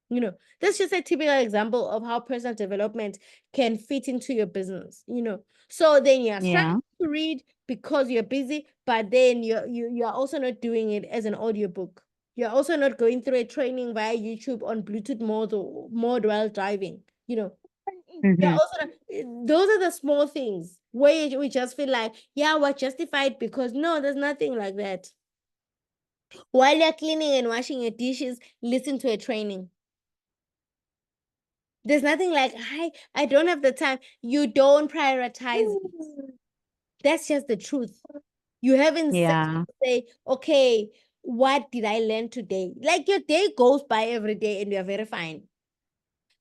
You know, that's just a typical example of how personal development can fit into your business, you know. So then you're Yeah. starting to read because you're busy, but then you're also not doing it as an audiobook. You're also not going through a training via YouTube on Bluetooth mode while driving, you know. You're also those are the small things where we just feel like, yeah, we're justified because no, there's nothing like that. While you're cleaning and washing your dishes, listen to a training. There's nothing like, I don't have the time. You don't prioritize it. That's just the truth. You haven't said Yeah. say, okay, what did I learn today? Like your day goes by every day and you're very fine.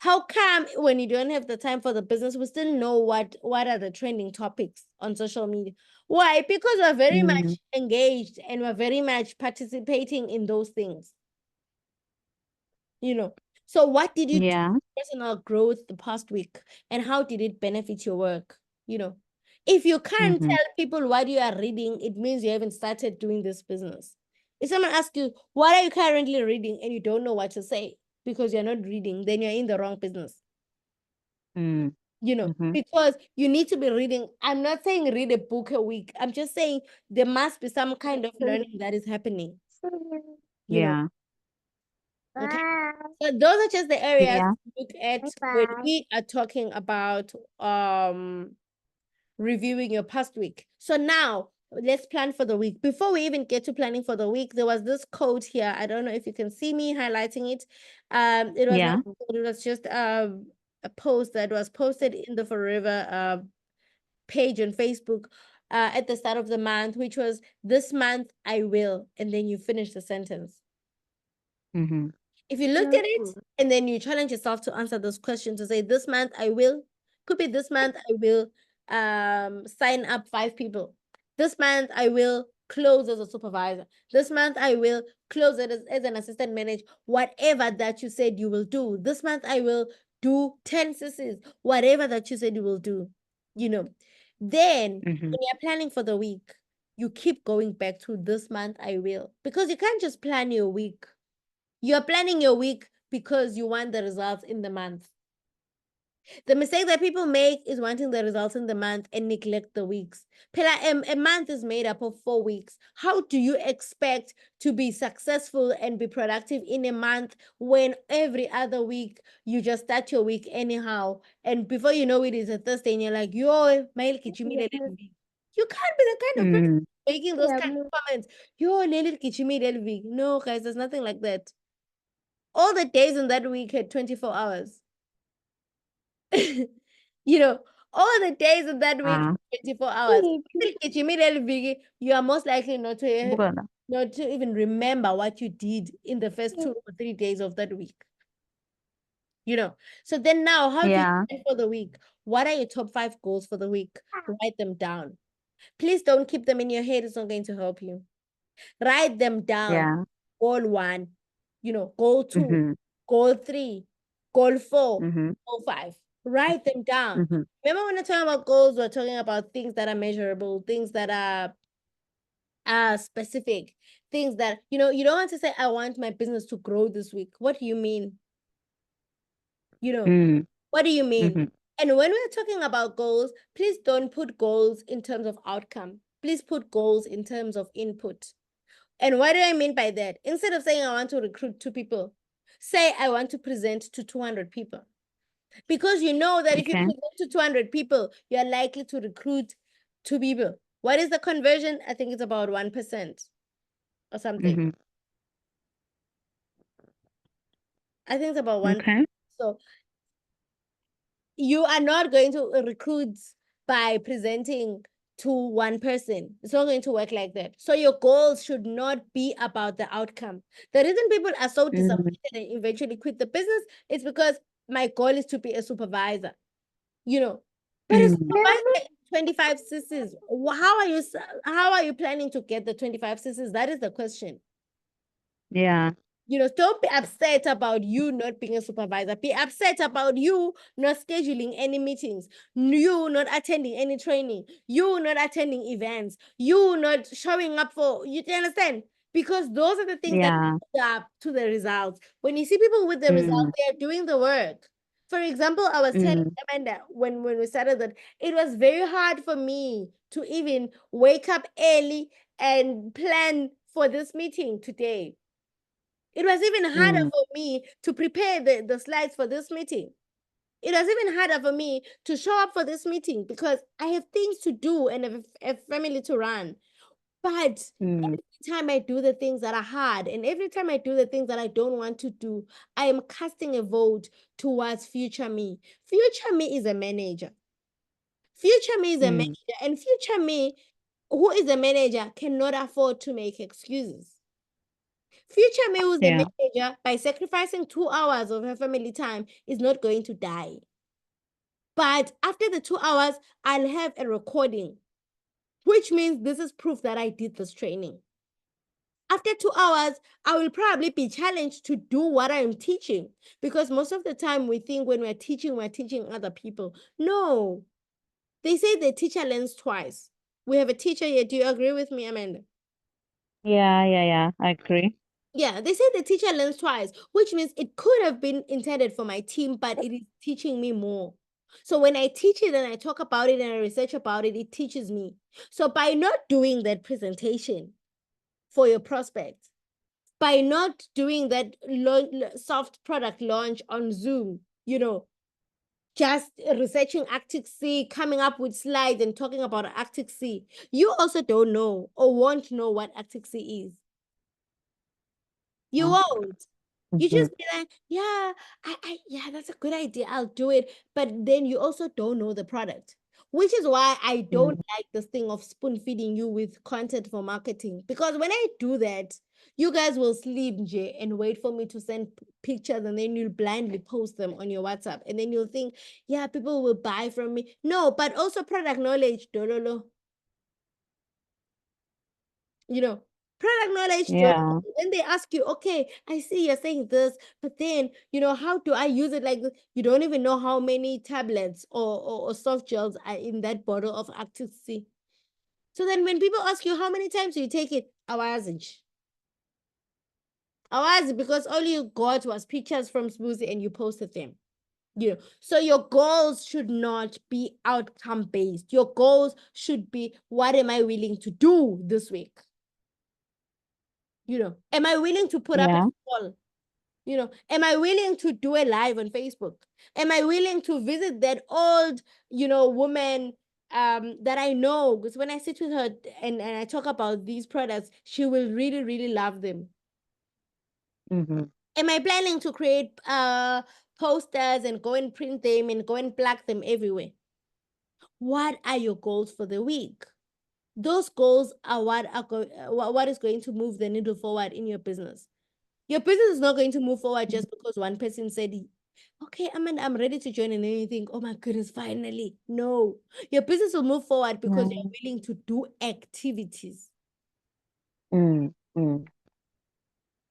How come when you don't have the time for the business, we still know what are the trending topics on social media? Why? Because we're very Mm. much engaged and we're very much participating in those things, you know. So what did you do Yeah. personal growth the past week and how did it benefit your work, you know? If you can't tell people what you are reading, it means you haven't started doing this business. If someone asks you, what are you currently reading, and you don't know what to say because you're not reading, then you're in the wrong business, Mm. you know, Mm-hmm. because you need to be reading. I'm not saying read a book a week. I'm just saying there must be some kind of learning that is happening, you know. Yeah. Okay. So those are just the areas Yeah. to look at when we are talking about reviewing your past week. So now let's plan for the week. Before we even get to planning for the week, there was this quote here. I don't know if you can see me highlighting it. It was Yeah. not, it was just a post that was posted in the Forever page on Facebook at the start of the month, which was this month I will, and then you finish the sentence. Mm-hmm. If you looked at it and then you challenge yourself to answer those questions to say, this month I will, could be this month I will sign up 5 people. This month I will close as a supervisor. This month I will close it as an assistant manager. Whatever that you said you will do. This month I will do 10 CCs. Whatever that you said you will do, you know. Then Mm-hmm. when you're planning for the week, you keep going back to this month I will. Because you can't just plan your week. You're planning your week because you want the results in the month. The mistake that people make is wanting the results in the month and neglect the weeks. Pela, a month is made up of 4 weeks. How do you expect to be successful and be productive in a month when every other week you just start your week anyhow? And before you know it, it's a Thursday and you're like, yo, mail kichimi. You can't be the kind of person Mm. making those kind of comments. Yo, kichimi. No, guys, there's nothing like that. All the days in that week had 24 hours. You know, all the days in that week, 24 hours. You are most likely Bukan. not to even remember what you did in the first 2 or 3 days of that week. You know, so then now, how do you Yeah. plan for the week? What are your top 5 goals for the week? Write them down. Please don't keep them in your head. It's not going to help you. Write them down. Yeah. Goal 1, you know, goal 2, Mm-hmm. goal 3, goal 4, Mm-hmm. goal 5. Write them down. Mm-hmm. Remember when we're talking about goals, we're talking about things that are measurable, things that are specific, things that, you know, you don't want to say, I want my business to grow this week. What do you mean? You know, Mm. what do you mean? Mm-hmm. And when we're talking about goals, please don't put goals in terms of outcome. Please put goals in terms of input. And what do I mean by that? Instead of saying I want to recruit 2 people, say I want to present to 200 people. Because you know that if you Okay. present to 200 people, you're likely to recruit 2 people. What is the conversion? I think it's about 1% or something. Mm-hmm. I think it's about 1%. Okay. So you are not going to recruit by presenting to one person. It's not going to work like that. So your goals should not be about the outcome. The reason people are so disappointed and eventually quit the business is because my goal is to be a supervisor, you know. But a supervisor in 25 cc's, how are you planning to get the 25 cc's? That is the question. Yeah. You know, don't be upset about you not being a supervisor. Be upset about you not scheduling any meetings, you not attending any training, you not attending events, you not showing up for, you understand? Because those are the things that Yeah. add up to the results. When you see people with the results, they are doing the work. For example, I was telling Amanda when we started that it was very hard for me to even wake up early and plan for this meeting today. It was even harder for me to prepare the slides for this meeting. It was even harder for me to show up for this meeting because I have things to do and a family to run. But every time I do the things that are hard and every time I do the things that I don't want to do, I am casting a vote towards future me. Future me is a manager. Future me is a manager, and future me, who is a manager, cannot afford to make excuses. Future me, who's the Yeah. manager, by sacrificing 2 hours of her family time, is not going to die. But after the 2 hours, I'll have a recording, which means this is proof that I did this training. After 2 hours, I will probably be challenged to do what I'm teaching, because most of the time we think when we're teaching other people. No, they say the teacher learns twice. We have a teacher here. Do you agree with me, Amanda? Yeah. I agree. Yeah, they say the teacher learns twice, which means it could have been intended for my team, but it is teaching me more. So when I teach it and I talk about it and I research about it, it teaches me. So by not doing that presentation for your prospect, by not doing that soft product launch on Zoom, you know, just researching Arctic Sea, coming up with slides and talking about Arctic Sea, you also don't know or won't know what Arctic Sea is. You won't. You just be like, yeah, yeah, that's a good idea. I'll do it. But then you also don't know the product, which is why I don't like this thing of spoon feeding you with content for marketing. Because when I do that, you guys will sleep, Jay, and wait for me to send pictures, and then you'll blindly post them on your WhatsApp. And then you'll think, yeah, people will buy from me. No, but also product knowledge, dololo. You know, product knowledge. Yeah. When they ask you, okay, I see you're saying this, but then, you know, how do I use it like this? You don't even know how many tablets or soft gels are in that bottle of Active C. So then when people ask you how many times do you take it, awazinch. Awazi, because all you got was pictures from Smoothie and you posted them. You know, so your goals should not be outcome based. Your goals should be, what am I willing to do this week? You know, am I willing to put up a Yeah. call? You know, am I willing to do a live on Facebook? Am I willing to visit that old, you know, woman that I know? Because when I sit with her and I talk about these products, she will really, really love them. Am I planning to create posters and go and print them and go and plug them everywhere? What are your goals for the week? Those goals are what is going to move the needle forward in your business. Your business is not going to move forward just because one person said, okay, I'm ready to join, and then you think, oh my goodness, finally. No, your business will move forward because you're willing to do activities.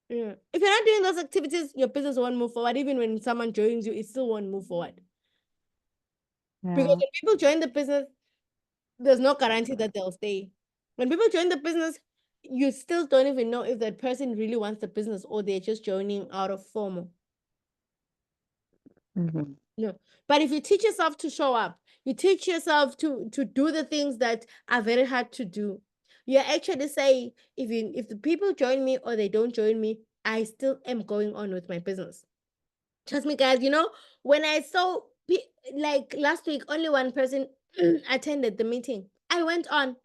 Yeah. If you're not doing those activities, your business won't move forward. Even when someone joins you, it still won't move forward. Because when people join the business, there's no guarantee that they'll stay. When people join the business, you still don't even know if that person really wants the business or they're just joining out of FOMO. No. But if you teach yourself to show up, you teach yourself to do the things that are very hard to do. You're actually saying, if the people join me or they don't join me, I still am going on with my business. Trust me, guys, you know, when I saw like last week, only one person attended the meeting. I went on.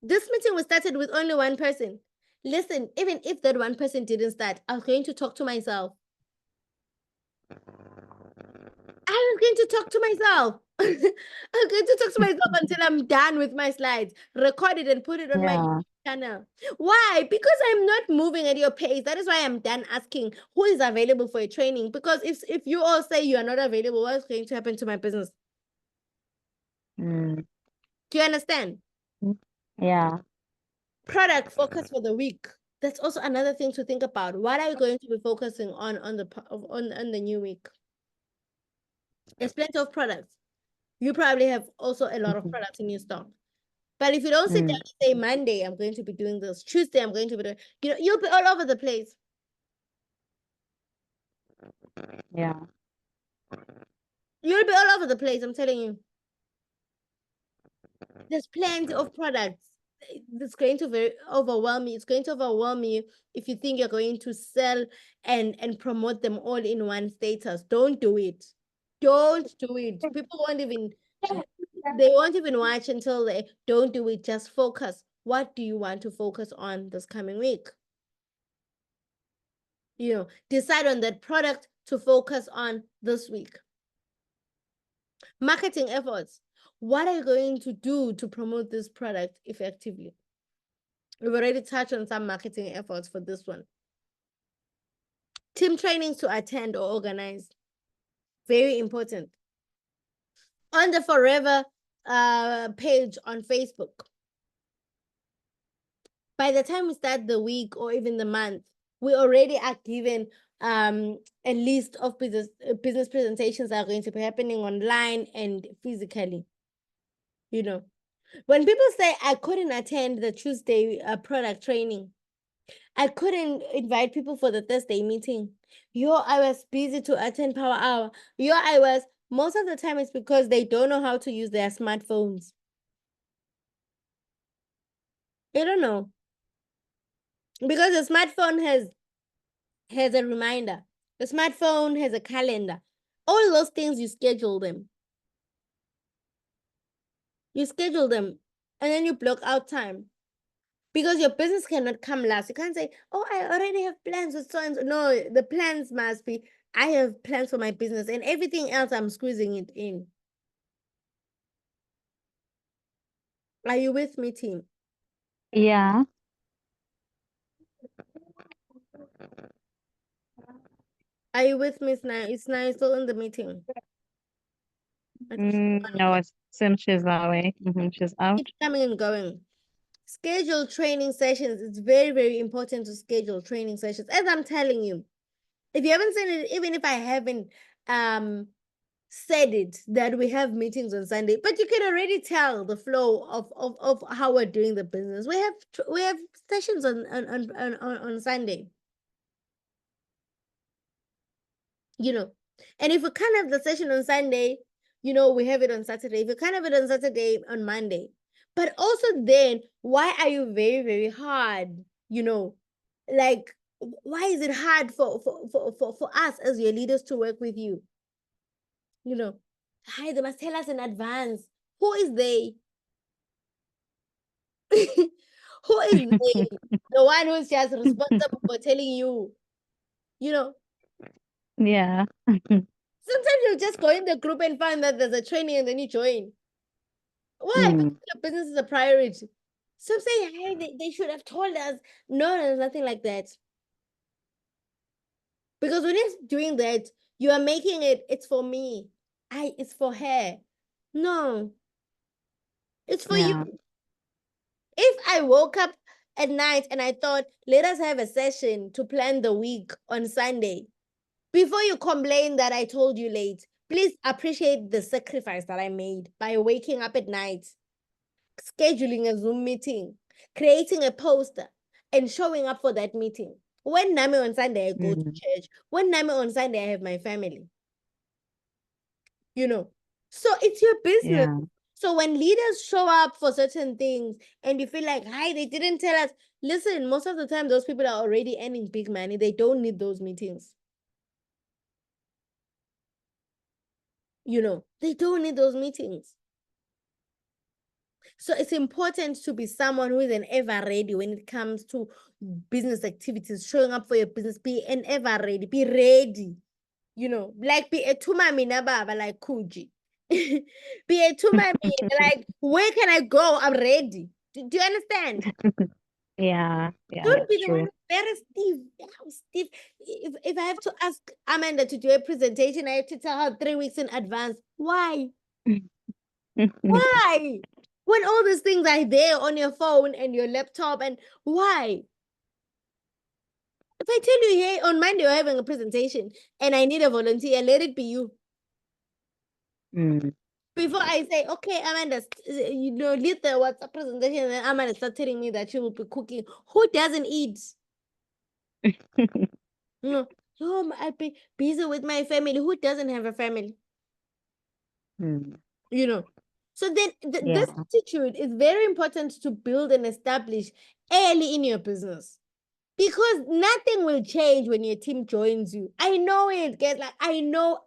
This meeting was started with only one person. Listen, even if that one person didn't start, I was going to talk to myself. I was going to talk to myself. I'm going to talk to myself until I'm done with my slides, record it and put it on my Yeah. channel. Why? Because I'm not moving at your pace. That is why I'm done asking who is available for a training. Because if you all say you are not available, what's going to happen to my business? Mm. Do you understand? Yeah. Product focus for the week. That's also another thing to think about. What are you going to be focusing on the new week? There's plenty of products. You probably have also a lot of Mhm. products in your stock. But if you don't sit down Mm. and say Monday, I'm going to be doing this. Tuesday, I'm going to be doing, you'll be all over the place. Yeah. You'll be all over the place, I'm telling you. There's plenty of products. It's going to very overwhelm you. It's going to overwhelm you if you think you're going to sell and promote them all in one status. Don't do it. Don't do it. People won't even they won't even watch until they don't do it. Just focus. What do you want to focus on this coming week? Decide on that product to focus on this week. Marketing efforts. What are you going to do to promote this product effectively? We've already touched on some marketing efforts for this one. Team trainings to attend or organize. Very important. On the Forever page on Facebook. By the time we start the week or even the month, we already are given a list of business presentations that are going to be happening online and physically. When people say I couldn't attend the Tuesday product training, I couldn't invite people for the Thursday meeting. I was busy to attend Power Hour. Most of the time it's because they don't know how to use their smartphones. They don't know. Because the smartphone has a reminder. The smartphone has a calendar. All those things you schedule them. You schedule them and then you block out time. Because your business cannot come last. You can't say, oh, I already have plans with so and so. No, the plans must be, I have plans for my business and everything else I'm squeezing it in. Are you with me, team? Yeah. Are you with me, Snai? Is Snai still in the meeting? No, it seems she's away. She's out. Keep coming and going. Schedule training sessions. It's very, very important to schedule training sessions. As I'm telling you, if you haven't seen it, even if I haven't said it, that we have meetings on Sunday, but you can already tell the flow of how we're doing the business. We have sessions on Sunday. And if we can't have the session on Sunday, we have it on Saturday. If we can't have it on Saturday, on Monday. But also then, why are you very, very hard? Like, why is it hard for us as your leaders to work with you? Hi, they must tell us in advance. Who is they? Who is they? The one who's just responsible for telling you, Yeah. Sometimes you just go in the group and find that there's a training and then you join. Why? Because your business is a priority. Some say, hey, they should have told us. No, there's nothing like that. Because when you're doing that, you are making it's for me. It's for her. No, it's for Yeah. you. If I woke up at night and I thought, let us have a session to plan the week on Sunday, before you complain that I told you late, please appreciate the sacrifice that I made by waking up at night, scheduling a Zoom meeting, creating a poster, and showing up for that meeting. When Nami on Sunday, I go to church. When Nami on Sunday, I have my family. So it's your business. Yeah. So when leaders show up for certain things and you feel like, hi, they didn't tell us, listen, most of the time, those people are already earning big money. They don't need those meetings. They don't need those meetings. So it's important to be someone who is an ever ready when it comes to business activities, showing up for your business, be an ever ready, be ready, like be a tumami na baba like Kuji. Be a two-man meal. Like, where can I go? I'm ready. Do you understand? Yeah, Don't that's be the one true. who's very stiff. How stiff. If I have to ask Amanda to do a presentation, I have to tell her 3 weeks in advance. Why? Why? When all these things are there on your phone and your laptop, and why? If I tell you, hey, on Monday you're having a presentation and I need a volunteer, let it be you. Mm. Before I say, okay, Amanda, lead the WhatsApp presentation, and then Amanda start telling me that she will be cooking. Who doesn't eat? No, no, I'll be busy with my family. Who doesn't have a family? Mm. You know. So then this Yeah. attitude is very important to build and establish early in your business. Because nothing will change when your team joins you. I know it, guys. Like I know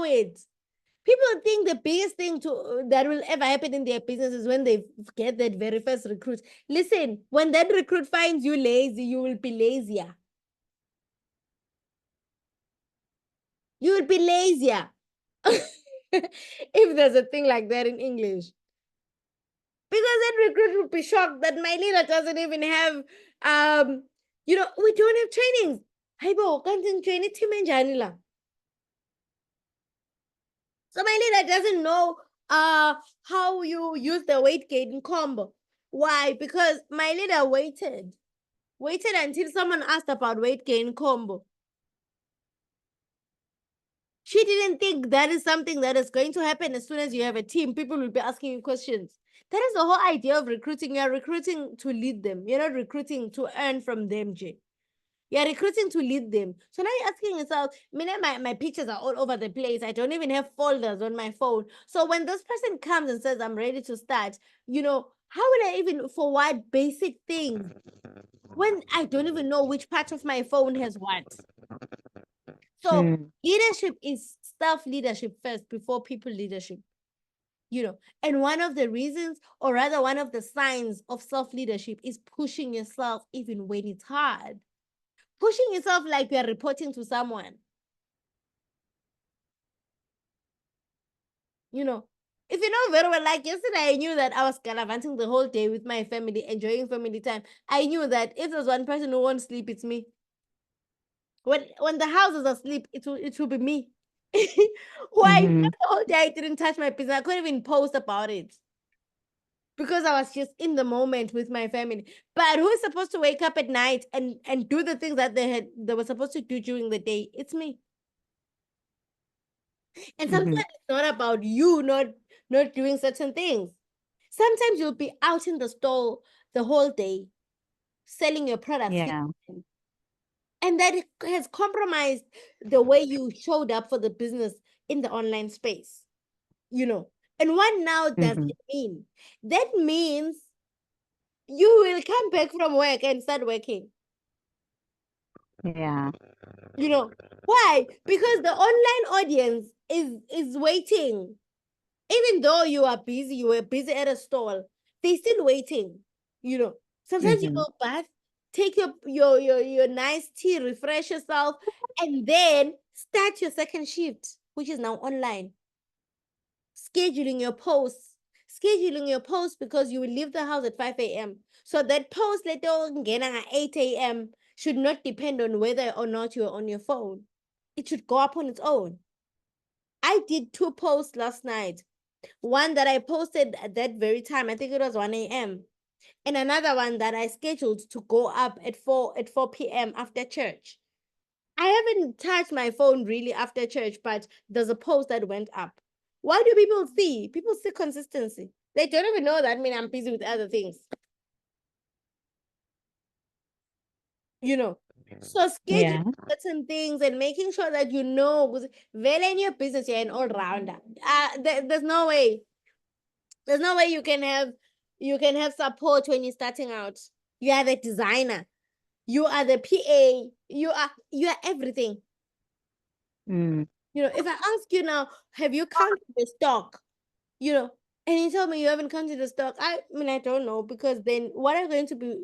it. People think the biggest thing that will ever happen in their business is when they get that very first recruit. Listen, when that recruit finds you lazy, you will be lazier. You will be lazier. If there's a thing like that in English. Because that recruit would be shocked that my leader doesn't even have we don't have trainings. Hey bo, can't train team enjani. So my leader doesn't know how you use the weight gain combo. Why? Because my leader waited until someone asked about weight gain combo. She didn't think that is something that is going to happen as soon as you have a team. People will be asking you questions. That is the whole idea of recruiting. You're recruiting to lead them. You're not recruiting to earn from them, Jay. You're recruiting to lead them. So now you're asking yourself, my pictures are all over the place. I don't even have folders on my phone. So when this person comes and says, I'm ready to start, how will I even forward basic things when I don't even know which part of my phone has what? So Mm. leadership is self leadership first before people leadership. And one of the reasons, or rather one of the signs of self leadership, is pushing yourself even when it's hard. Pushing yourself like you're reporting to someone. If you know very well, like yesterday, I knew that I was gallivanting the whole day with my family, enjoying family time. I knew that if there's one person who won't sleep, it's me. When the house is asleep, it will be me. Why? Mm-hmm. Because the whole day I didn't touch my business. I couldn't even post about it because I was just in the moment with my family. But who's supposed to wake up at night and do the things that they were supposed to do during the day? It's me. And sometimes Mm-hmm. it's not about you not doing certain things. Sometimes you'll be out in the store the whole day selling your products, Yeah. and that has compromised the way you showed up for the business in the online space. You know, and what now does Mm-hmm. it mean? That means you will come back from work and start working. Yeah. Why? Because the online audience is waiting. Even though you are busy, you were busy at a stall, they still waiting. Sometimes you Mm-hmm. go bath, take your nice tea, refresh yourself, and then start your second shift, which is now online. Scheduling your posts. Scheduling your posts because you will leave the house at 5 a.m. So that post later on at 8 a.m. should not depend on whether or not you're on your phone. It should go up on its own. I did 2 posts last night. One that I posted at that very time, I think it was 1 a.m. And another one that I scheduled to go up at 4 p.m. after church. I haven't touched my phone really after church, but there's a post that went up. Why do people see? People see consistency. They don't even know that I'm busy with other things. you know. So scheduling Yeah. certain things and making sure that well in your business, you're an all-rounder. There's no way. There's no way you can have support when you're starting out. You are the designer. You are the PA. You are everything. Mm. If I ask you now, have you counted the stock? You know, and you tell me you haven't counted the stock. I mean, I don't know, because then what are going to be,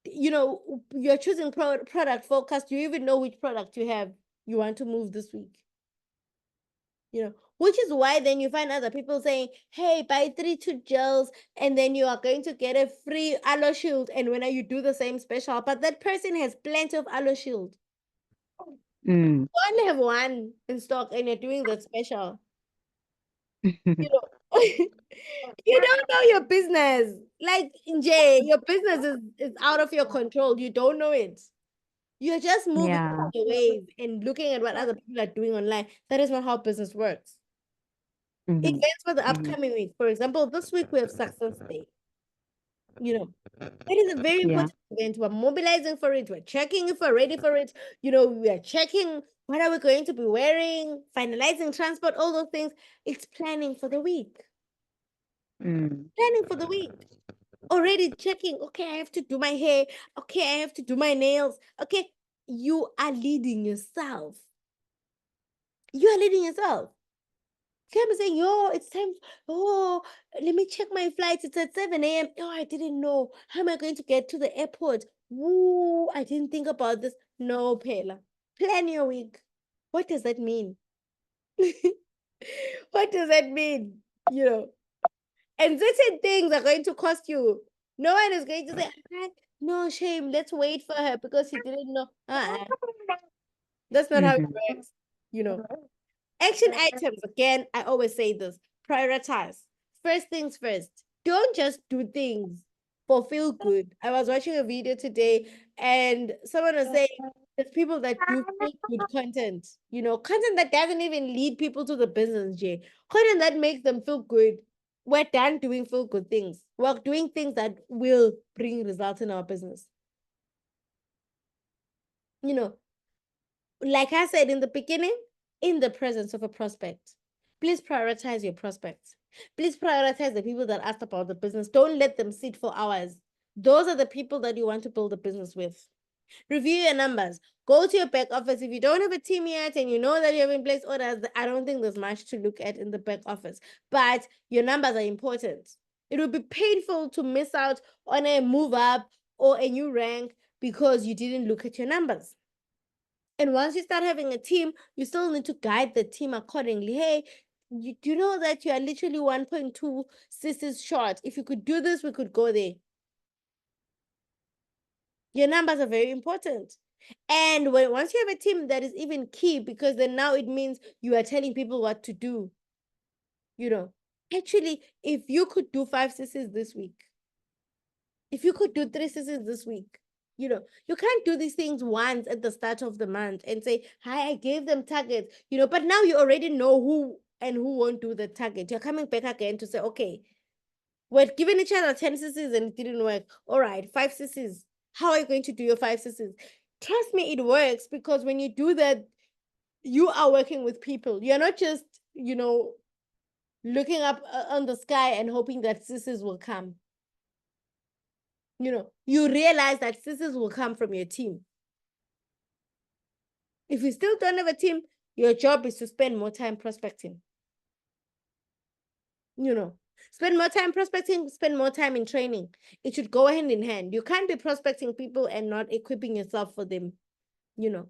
you're choosing product forecast. Do you even know which product you want to move this week? Which is why then you find other people saying, hey, buy 3 gels and then you are going to get a free aloe shield. And when you do the same special, but that person has plenty of aloe shield. Mm. You only have one in stock and you're doing that special. You know, you don't know your business. Like, Jay, your business is out of your control. You don't know it. You're just moving Yeah. with the wave and looking at what other people are doing online. That is not how business works. Mm-hmm. Events for the Mm-hmm. upcoming week. For example, this week we have Success Day. It is a very Yeah. important event. We're mobilizing for it. We're checking if we're ready for it. We are checking what are we going to be wearing, finalizing transport, all those things. It's planning for the week. Mm. Planning for the week. Already checking, okay, I have to do my hair. Okay, I have to do my nails. Okay, you are leading yourself. You are leading yourself. Cam is saying, yo, it's time. Oh, let me check my flights. It's at 7 a.m. Oh, I didn't know. How am I going to get to the airport? Woo, I didn't think about this. No, Pela. Plan your week. What does that mean? What does that mean? And certain things are going to cost you. No one is going to say, "Ah, no, shame. Let's wait for her because she didn't know. That's not how it Mm-hmm. works. You know. Action items, again, I always say this, prioritize. First things first. Don't just do things for feel good. I was watching a video today and someone was saying there's people that do feel good content, content that doesn't even lead people to the business, Jay. Content that makes them feel good. We're done doing feel good things. We're doing things that will bring results in our business. You know, like I said in the beginning, in the presence of a prospect, please prioritize your prospects. Please prioritize the people that asked about the business. Don't let them sit for hours. Those are the people that you want to build a business with. Review your numbers. Go to your back office. If you don't have a team yet and you know that you have in place orders, I don't think there's much to look at in the back office. But your numbers are important. It would be painful to miss out on a move up or a new rank because you didn't look at your numbers. And once you start having a team, you still need to guide the team accordingly. Hey, you know that you are literally 1.2 cc's short. If you could do this, we could go there. Your numbers are very important. And once you have a team, that is even key because then now it means you are telling people what to do. Actually, if you could do 5 cc's this week, if you could do 3 cc's this week, you can't do these things once at the start of the month and say, hi, I gave them targets, but now you already know who and who won't do the target. You're coming back again to say, okay, we're giving each other 10 cc's and it didn't work. All right, 5 cc's. How are you going to do your 5 cc's? Trust me, it works because when you do that, you are working with people. You're not just, looking up on the sky and hoping that cc's will come. You realize that cc's will come from your team. If you still don't have a team, your job is to spend more time prospecting. Spend more time prospecting, spend more time in training. It should go hand in hand. You can't be prospecting people and not equipping yourself for them, you know.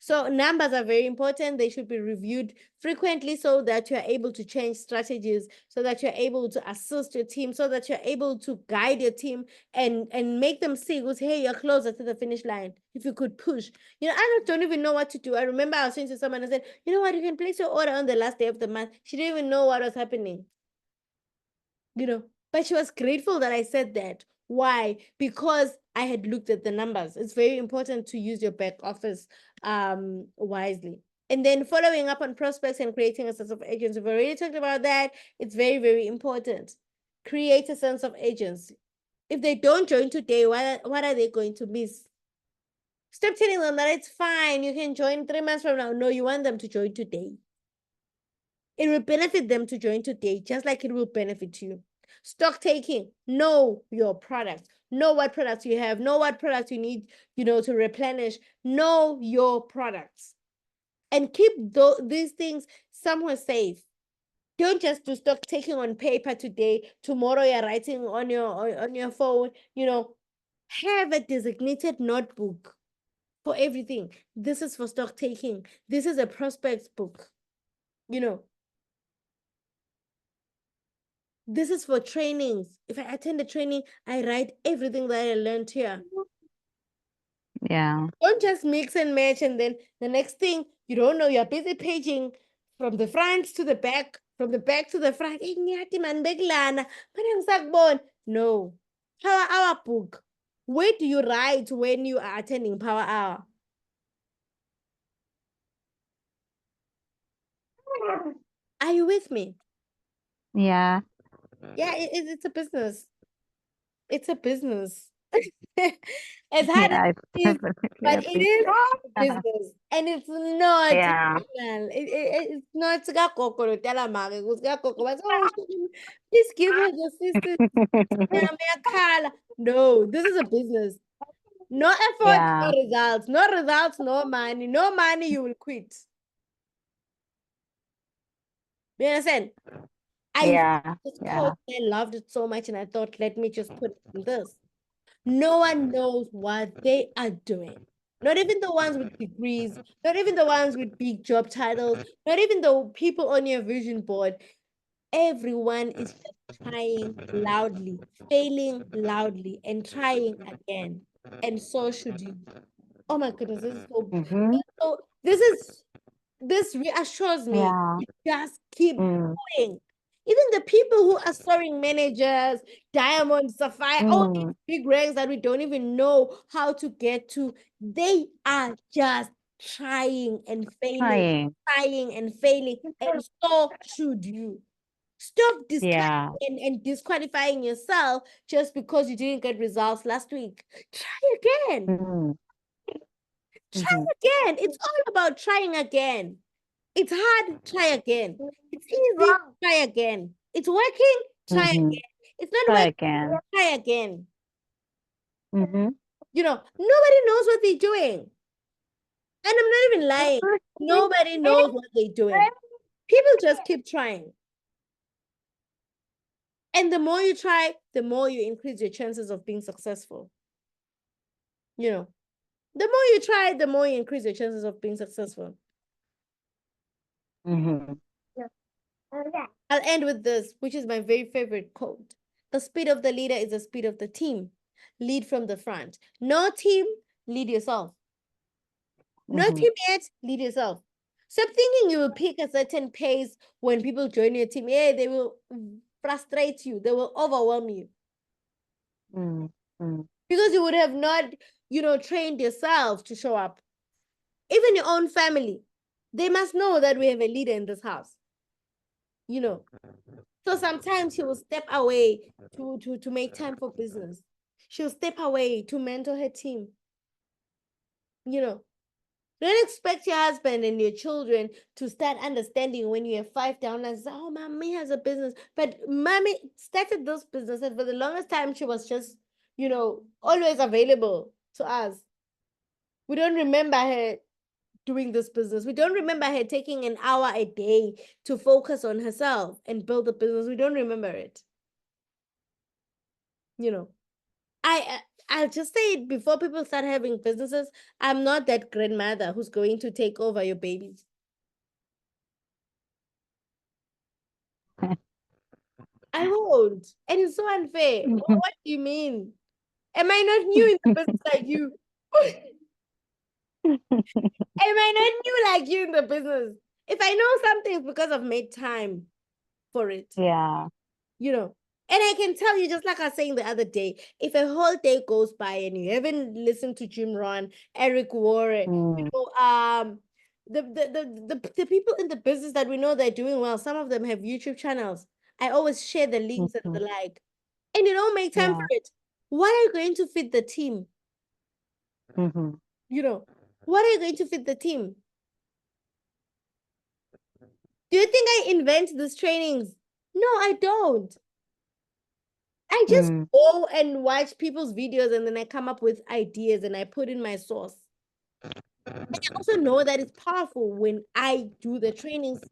So numbers are very important. They should be reviewed frequently so that you're able to change strategies, so that you're able to assist your team, so that you're able to guide your team and make them see, goes, hey, you're closer to the finish line. If you could push. I don't even know what to do. I remember I was saying to someone, I said, you know what, you can place your order on the last day of the month. She didn't even know what was happening. But she was grateful that I said that. Why? Because I had looked at the numbers. It's very important to use your back office wisely. And then following up on prospects and creating a sense of agency. We've already talked about that. It's very, very important. Create a sense of agency. If they don't join today, what are they going to miss? Stop telling them that it's fine. You can join 3 months from now. No, you want them to join today. It will benefit them to join today, just like it will benefit you. Stock taking, know your product, know what products you have, know what products you need, to replenish, know your products, and keep these things somewhere safe. Don't just do stock taking on paper today. Tomorrow you're writing on your phone. Have a designated notebook for everything. This is for stock taking. This is a prospects book. You know, this is for trainings. If I attend a training, I write everything that I learned here. Yeah. Don't just mix and match, and then the next thing you don't know, you're busy paging from the front to the back, from the back to the front. Eh, nyathi man, bekulana. Manje ngisakubona. No. Power hour book. Where do you write when you are attending power hour? Are you with me? Yeah. Yeah, it's a business. It's a business. As hard as Yeah, it's it is, definitely but a it big. is a business, and it's not Yeah. personal. It's not sikagogo lotala make, sikagogo bathi, oh, please give her the assistance. No, this is a business. No effort, no Yeah. results. No results, no money. No money, you will quit. You understand? I Yeah. this Yeah. course, I loved it so much, and I thought, let me just put it in this. No one knows what they are doing. Not even the ones with degrees, not even the ones with big job titles, not even the people on your vision board. Everyone is just trying loudly, failing loudly, and trying again. And so should you. Oh my goodness, Mm-hmm. this reassures me. Yeah. Just keep Mm. going. Even the people who are soaring managers, diamond, sapphire, all these Mm. big ranks that we don't even know how to get to, they are just Trying. trying and failing, and so should you. Stop discouraging Yeah. and disqualifying yourself just because you didn't get results last week. Try again. Mm. Try Mm-hmm. again. It's all about trying again. It's hard, try again. It's easy, try again. It's working, try Mm-hmm. again. It's not Try working, again. try again. Mm-hmm. Nobody knows what they're doing. And I'm not even lying. Nobody knows what they're doing. People just keep trying. And the more you try, the more you increase your chances of being successful. You know, the more you try, the more you increase your chances of being successful. Mm-hmm. I'll end with this, which is my very favorite quote. The speed of the leader is the speed of the team. Lead from the front. No team, lead yourself. No Mm-hmm. team yet, lead yourself. Stop thinking you will pick a certain pace when people join your team. Yeah, they will frustrate you, they will overwhelm you. Mm-hmm. Because you would have not, trained yourself to show up. Even your own family, they must know that we have a leader in this house. So sometimes she will step away to make time for business. She'll step away to mentor her team. Don't expect your husband and your children to start understanding when you have 5 down and say, oh, mommy has a business. But mommy started this business, and for the longest time, she was just, always available to us. We don't remember her doing this business. We don't remember her taking an hour a day to focus on herself and build a business. We don't remember it. You know, I'll just say it before people start having businesses. I'm not that grandmother who's going to take over your babies. I won't. And it's so unfair. What do you mean? Am I not new in the business like you? Am I not new like you in the business? If I know something, it's because I've made time for it. Yeah. And I can tell you, just like I was saying the other day, if a whole day goes by and you haven't listened to Jim Rohn, Eric Warren, Mm. the people in the business that we know they're doing well, some of them have YouTube channels. I always share the links and the Mm-hmm. like. And you don't make time for Yeah. it. What are you going to feed the team? Mm-hmm. What are you going to feed the team? Do you think I invent these trainings? No, I don't. I just Mm. go and watch people's videos, and then I come up with ideas and I put in my source. And I also know that it's powerful when I do the trainings,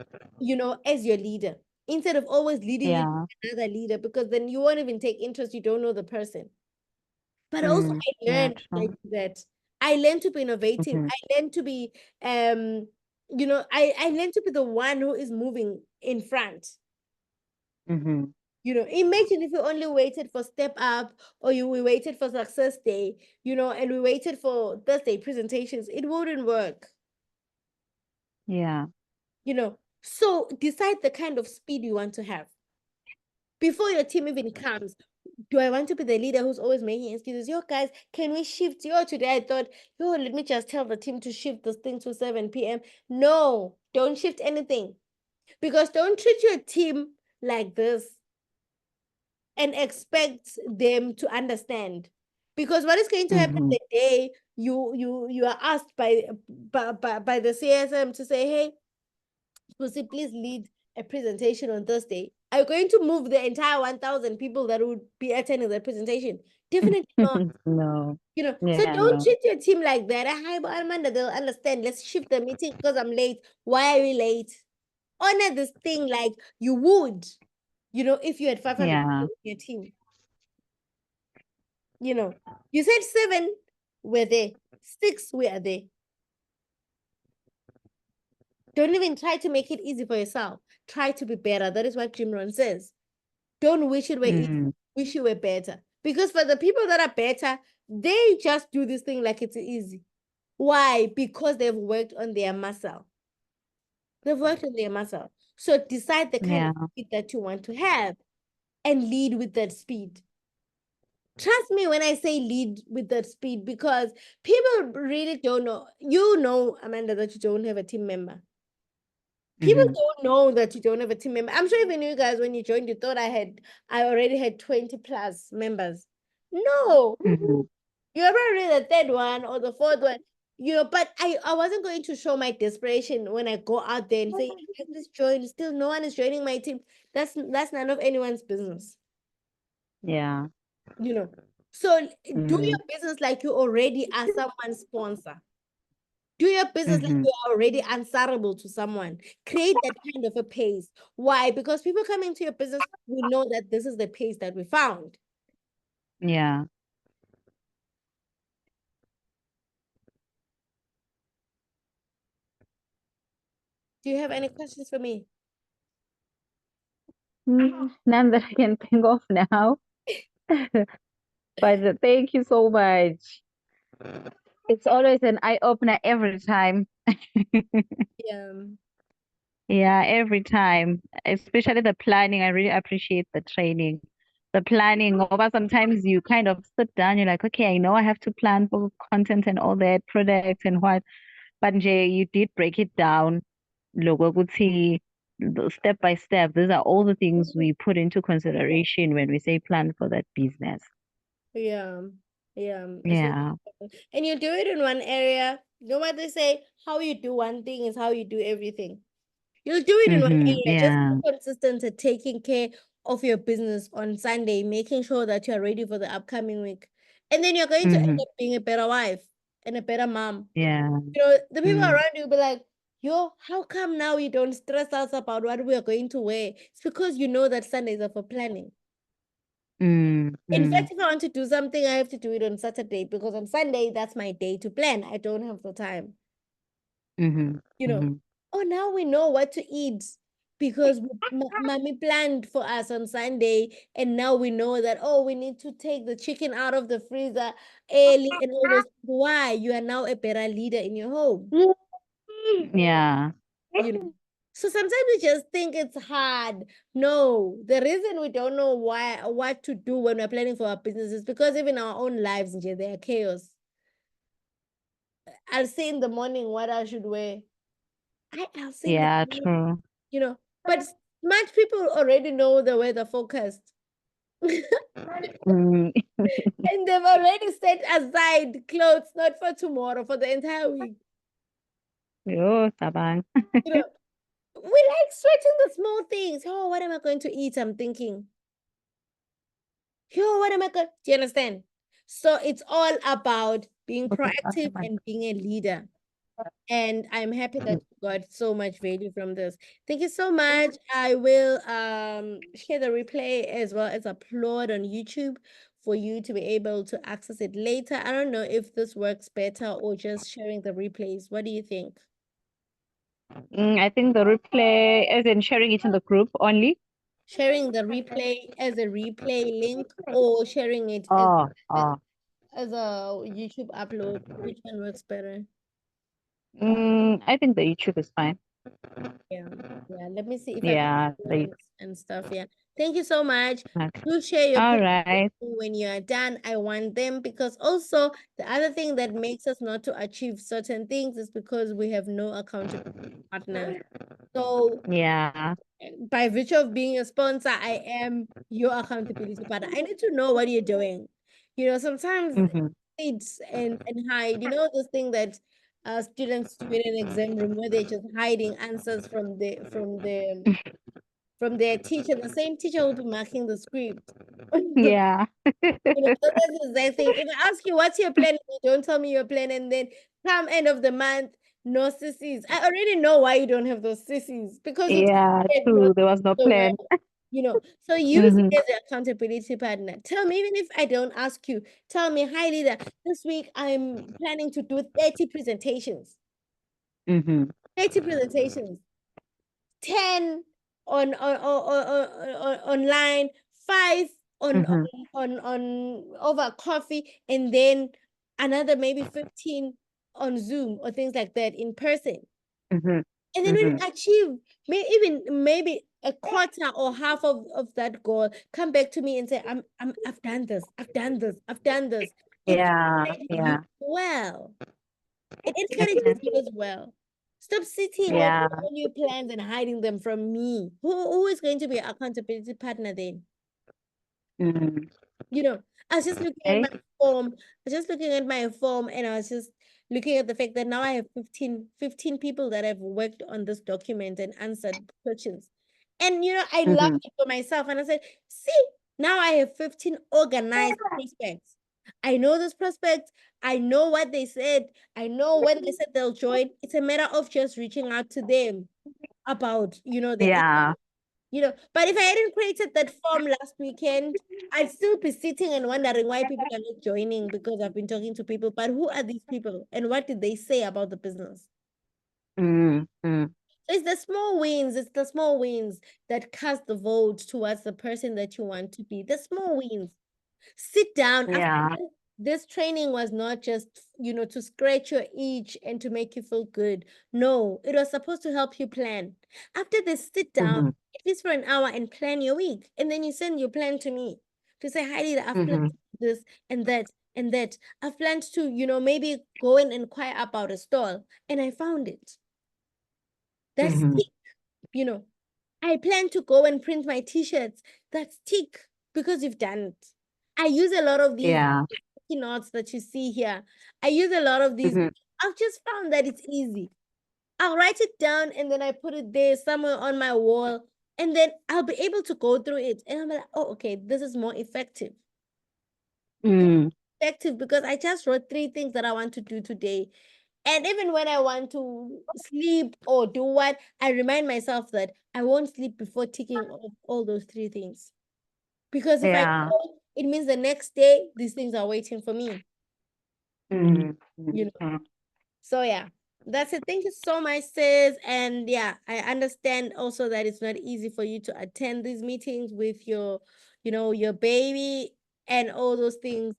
as your leader, instead of always leading you Yeah. to another leader, because then you won't even take interest. You don't know the person. But also, I Yeah, learned true. that I learned to be innovative. Mm-hmm. I learned to be um You know, I learned to be the one who is moving in front. Mm-hmm. You know, imagine if you only waited for step up, or we waited for success day, you know, and we waited for Thursday presentations, it wouldn't work, Yeah. you know. So decide the kind of speed you want to have before your team even comes. Do I want to be the leader who's always making excuses? Yo, guys, can we shift? Yo, today I thought, yo, let me just tell the team to shift this thing to 7 p.m. No, don't shift anything, because don't treat your team like this and expect them to understand. Because what is going to happen Mm-hmm. the day you are asked by the CSM to say, hey, Pussy, please lead a presentation on Thursday. Are you going to move the entire 1,000 people that would be attending the presentation? Definitely not. No. You know, so Yeah, don't no. treat your team like that. Hi, but Amanda, they'll understand. Let's shift the meeting because I'm late. Why are we late? Honor this thing like you would, you know, if you had 500 Yeah. people in your team. You know, you said 7, we're there. 6, we are there. Don't even try to make it easy for yourself. Try to be better. That is what Jim Rohn says. Don't wish it were easy. Mm. Wish you were better. Because for the people that are better, they just do this thing like it's easy. Why? Because they've worked on their muscle. They've worked on their muscle. So decide the kind Yeah. of speed that you want to have and lead with that speed. Trust me when I say lead with that speed, because people really don't know. You know, Amanda, that you don't have a team member. People Mm-hmm. don't know that you don't have a team member. I'm sure even you guys, when you joined, you thought I already had 20 plus members. No, Mm-hmm. you're probably the third one or the fourth one. You know, but I wasn't going to show my desperation when I go out there and say, I just joined. Still, no one is joining my team. That's none of anyone's business. Yeah. You know, so do Mm. your business like you already are someone's sponsor. Do your business like Mm-hmm. you are already answerable to someone. Create that kind of a pace. Why? Because people come into your business, we know that this is the pace that we found. Yeah. Do you have any questions for me? None that I can think of now. But thank you so much. It's always an eye opener every time. Yeah. Yeah, every time. Especially the planning. I really appreciate the training. The planning, but sometimes you kind of sit down, you're like, okay, I know I have to plan for content and all that, products and what. But nje, you did break it down. Loko ukuthi, step by step. These are all the things we put into consideration when we say plan for that business. Yeah. Yeah. It's really Yeah. important. And you do it in one area. You know what they say? How you do one thing is how you do everything. You'll do it in one Mm-hmm. area. Just Yeah. be consistent at taking care of your business on Sunday, making sure that you're ready for the upcoming week. And then you're going to end Mm-hmm. up being a better wife and a better mom. Yeah. You know, the people Mm. around you will be like, yo, how come now you don't stress us about what we are going to wear? It's because you know that Sundays are for planning. Mm. In Mm. fact, if I want to do something, I have to do it on Saturday, because on Sunday, that's my day to plan. I don't have the time. Mm-hmm. You know, Mm-hmm. oh, now we know what to eat because mommy planned for us on Sunday, and now we know that, oh, we need to take the chicken out of the freezer early and all those. Why? You are now a better leader in your home. Yeah. You know. So sometimes we just think it's hard. No, the reason we don't know what to do when we're planning for our business is because even our own lives, they are chaos. I'll say in the morning what I should wear. I'll say in the Yeah, morning, true. you know, but smart people already know the weather forecast. And Mm. they've already set aside clothes, not for tomorrow, for the entire week. Yo, sabang. You know, we like sweating the small things. Oh, what am I going to eat? I'm thinking, yo, what am I going? Do you understand? So it's all about being proactive and being a leader. And I'm happy that you got so much value from this. Thank you so much. I will share the replay as well as upload on YouTube for you to be able to access it later. I don't know if this works better or just sharing the replays. What do you think? I think the replay, as in sharing it in the group only. Sharing the replay as a replay link or sharing it Oh, as, oh. as a YouTube upload? Which one works better? I think the YouTube is fine. Yeah, yeah. Let me see if I can Yeah, do links and stuff. Yeah. Thank you so much. okay. Do share your All plans right. when you are done. I want them because also the other thing that makes us not to achieve certain things is because we have no accountability partners. So Yeah. by virtue of being a sponsor, I am your accountability partner. I need to know what you're doing. Sometimes Mm-hmm. it's and hide. This thing that students do in an exam room where they're just hiding answers from their teacher. The same teacher will be marking the script. Yeah. So that's the exact thing. If I ask you what's your plan, you don't tell me your plan, and then come end of the month, no sissies. I already know why you don't have those sissies because you Yeah, did not true. There was no so well. plan. So use me Mm-hmm. as your accountability partner. Tell me, even if I don't ask you, tell me, hi leader, this week I'm planning to do 30 presentations. Mm-hmm. 30 presentations. 10 online, 5 on Mm-hmm. over coffee, and then another maybe 15 on Zoom or things like that in person. Mm-hmm. And then when Mm-hmm. you achieve even maybe a quarter or half of that goal, come back to me and say, I've done this, I've done this, I've done this. It Yeah. encourages you Yeah. as well. It encourages Okay. you as well. Stop sitting on Yeah. all your plans and hiding them from me. Who is going to be an accountability partner then? Mm-hmm. I was just looking at Okay. my form. I was just looking at my form and I was just looking at the fact that now I have 15 people that have worked on this document and answered questions. And I love Mm-hmm. it for myself. And I said, see, now I have 15 organized prospects. I know those prospects. I know what they said. I know when they said they'll join. It's a matter of just reaching out to them about, the Yeah. but if I hadn't created that form last weekend, I'd still be sitting and wondering why people are not joining because I've been talking to people. But who are these people and what did they say about the business? Mm-hmm. So it's the small wins. It's the small wins that cast the vote towards the person that you want to be. The small wins. Sit down. Yeah. This training was not just, to scratch your itch and to make you feel good. No, it was supposed to help you plan. After this, sit down, Mm-hmm. at least for an hour, and plan your week. And then you send your plan to me to say, Heidi, I've planned Mm-hmm. this and that and that. I've planned to, maybe go and inquire about a stall. And I found it. That's Mm-hmm. tick, you know. I plan to go and print my t-shirts. That's tick because you've done it. I use a lot of these Yeah. sticky notes that you see here. I use a lot of these. Mm-hmm. I've just found that it's easy. I'll write it down and then I put it there somewhere on my wall. And then I'll be able to go through it. And I'm like, oh, okay, this is more effective. Mm. Effective because I just wrote 3 things that I want to do today. And even when I want to sleep or do what, I remind myself that I won't sleep before ticking off all those 3 things. Because if I Yeah. don't, it means the next day, these things are waiting for me. Mm-hmm. You know. Mm-hmm. So yeah, that's it. Thank you so much, sis. And yeah, I understand also that it's not easy for you to attend these meetings with your baby and all those things.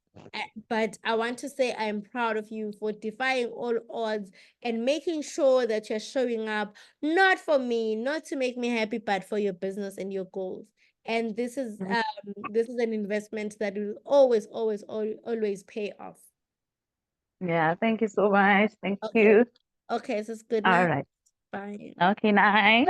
But I want to say I'm proud of you for defying all odds and making sure that you're showing up, not for me, not to make me happy, but for your business and your goals. And this is an investment that will always pay off. Yeah. Thank you so much. Thank Okay. you. Okay, so it's good All night. right. Bye. Okay, nice.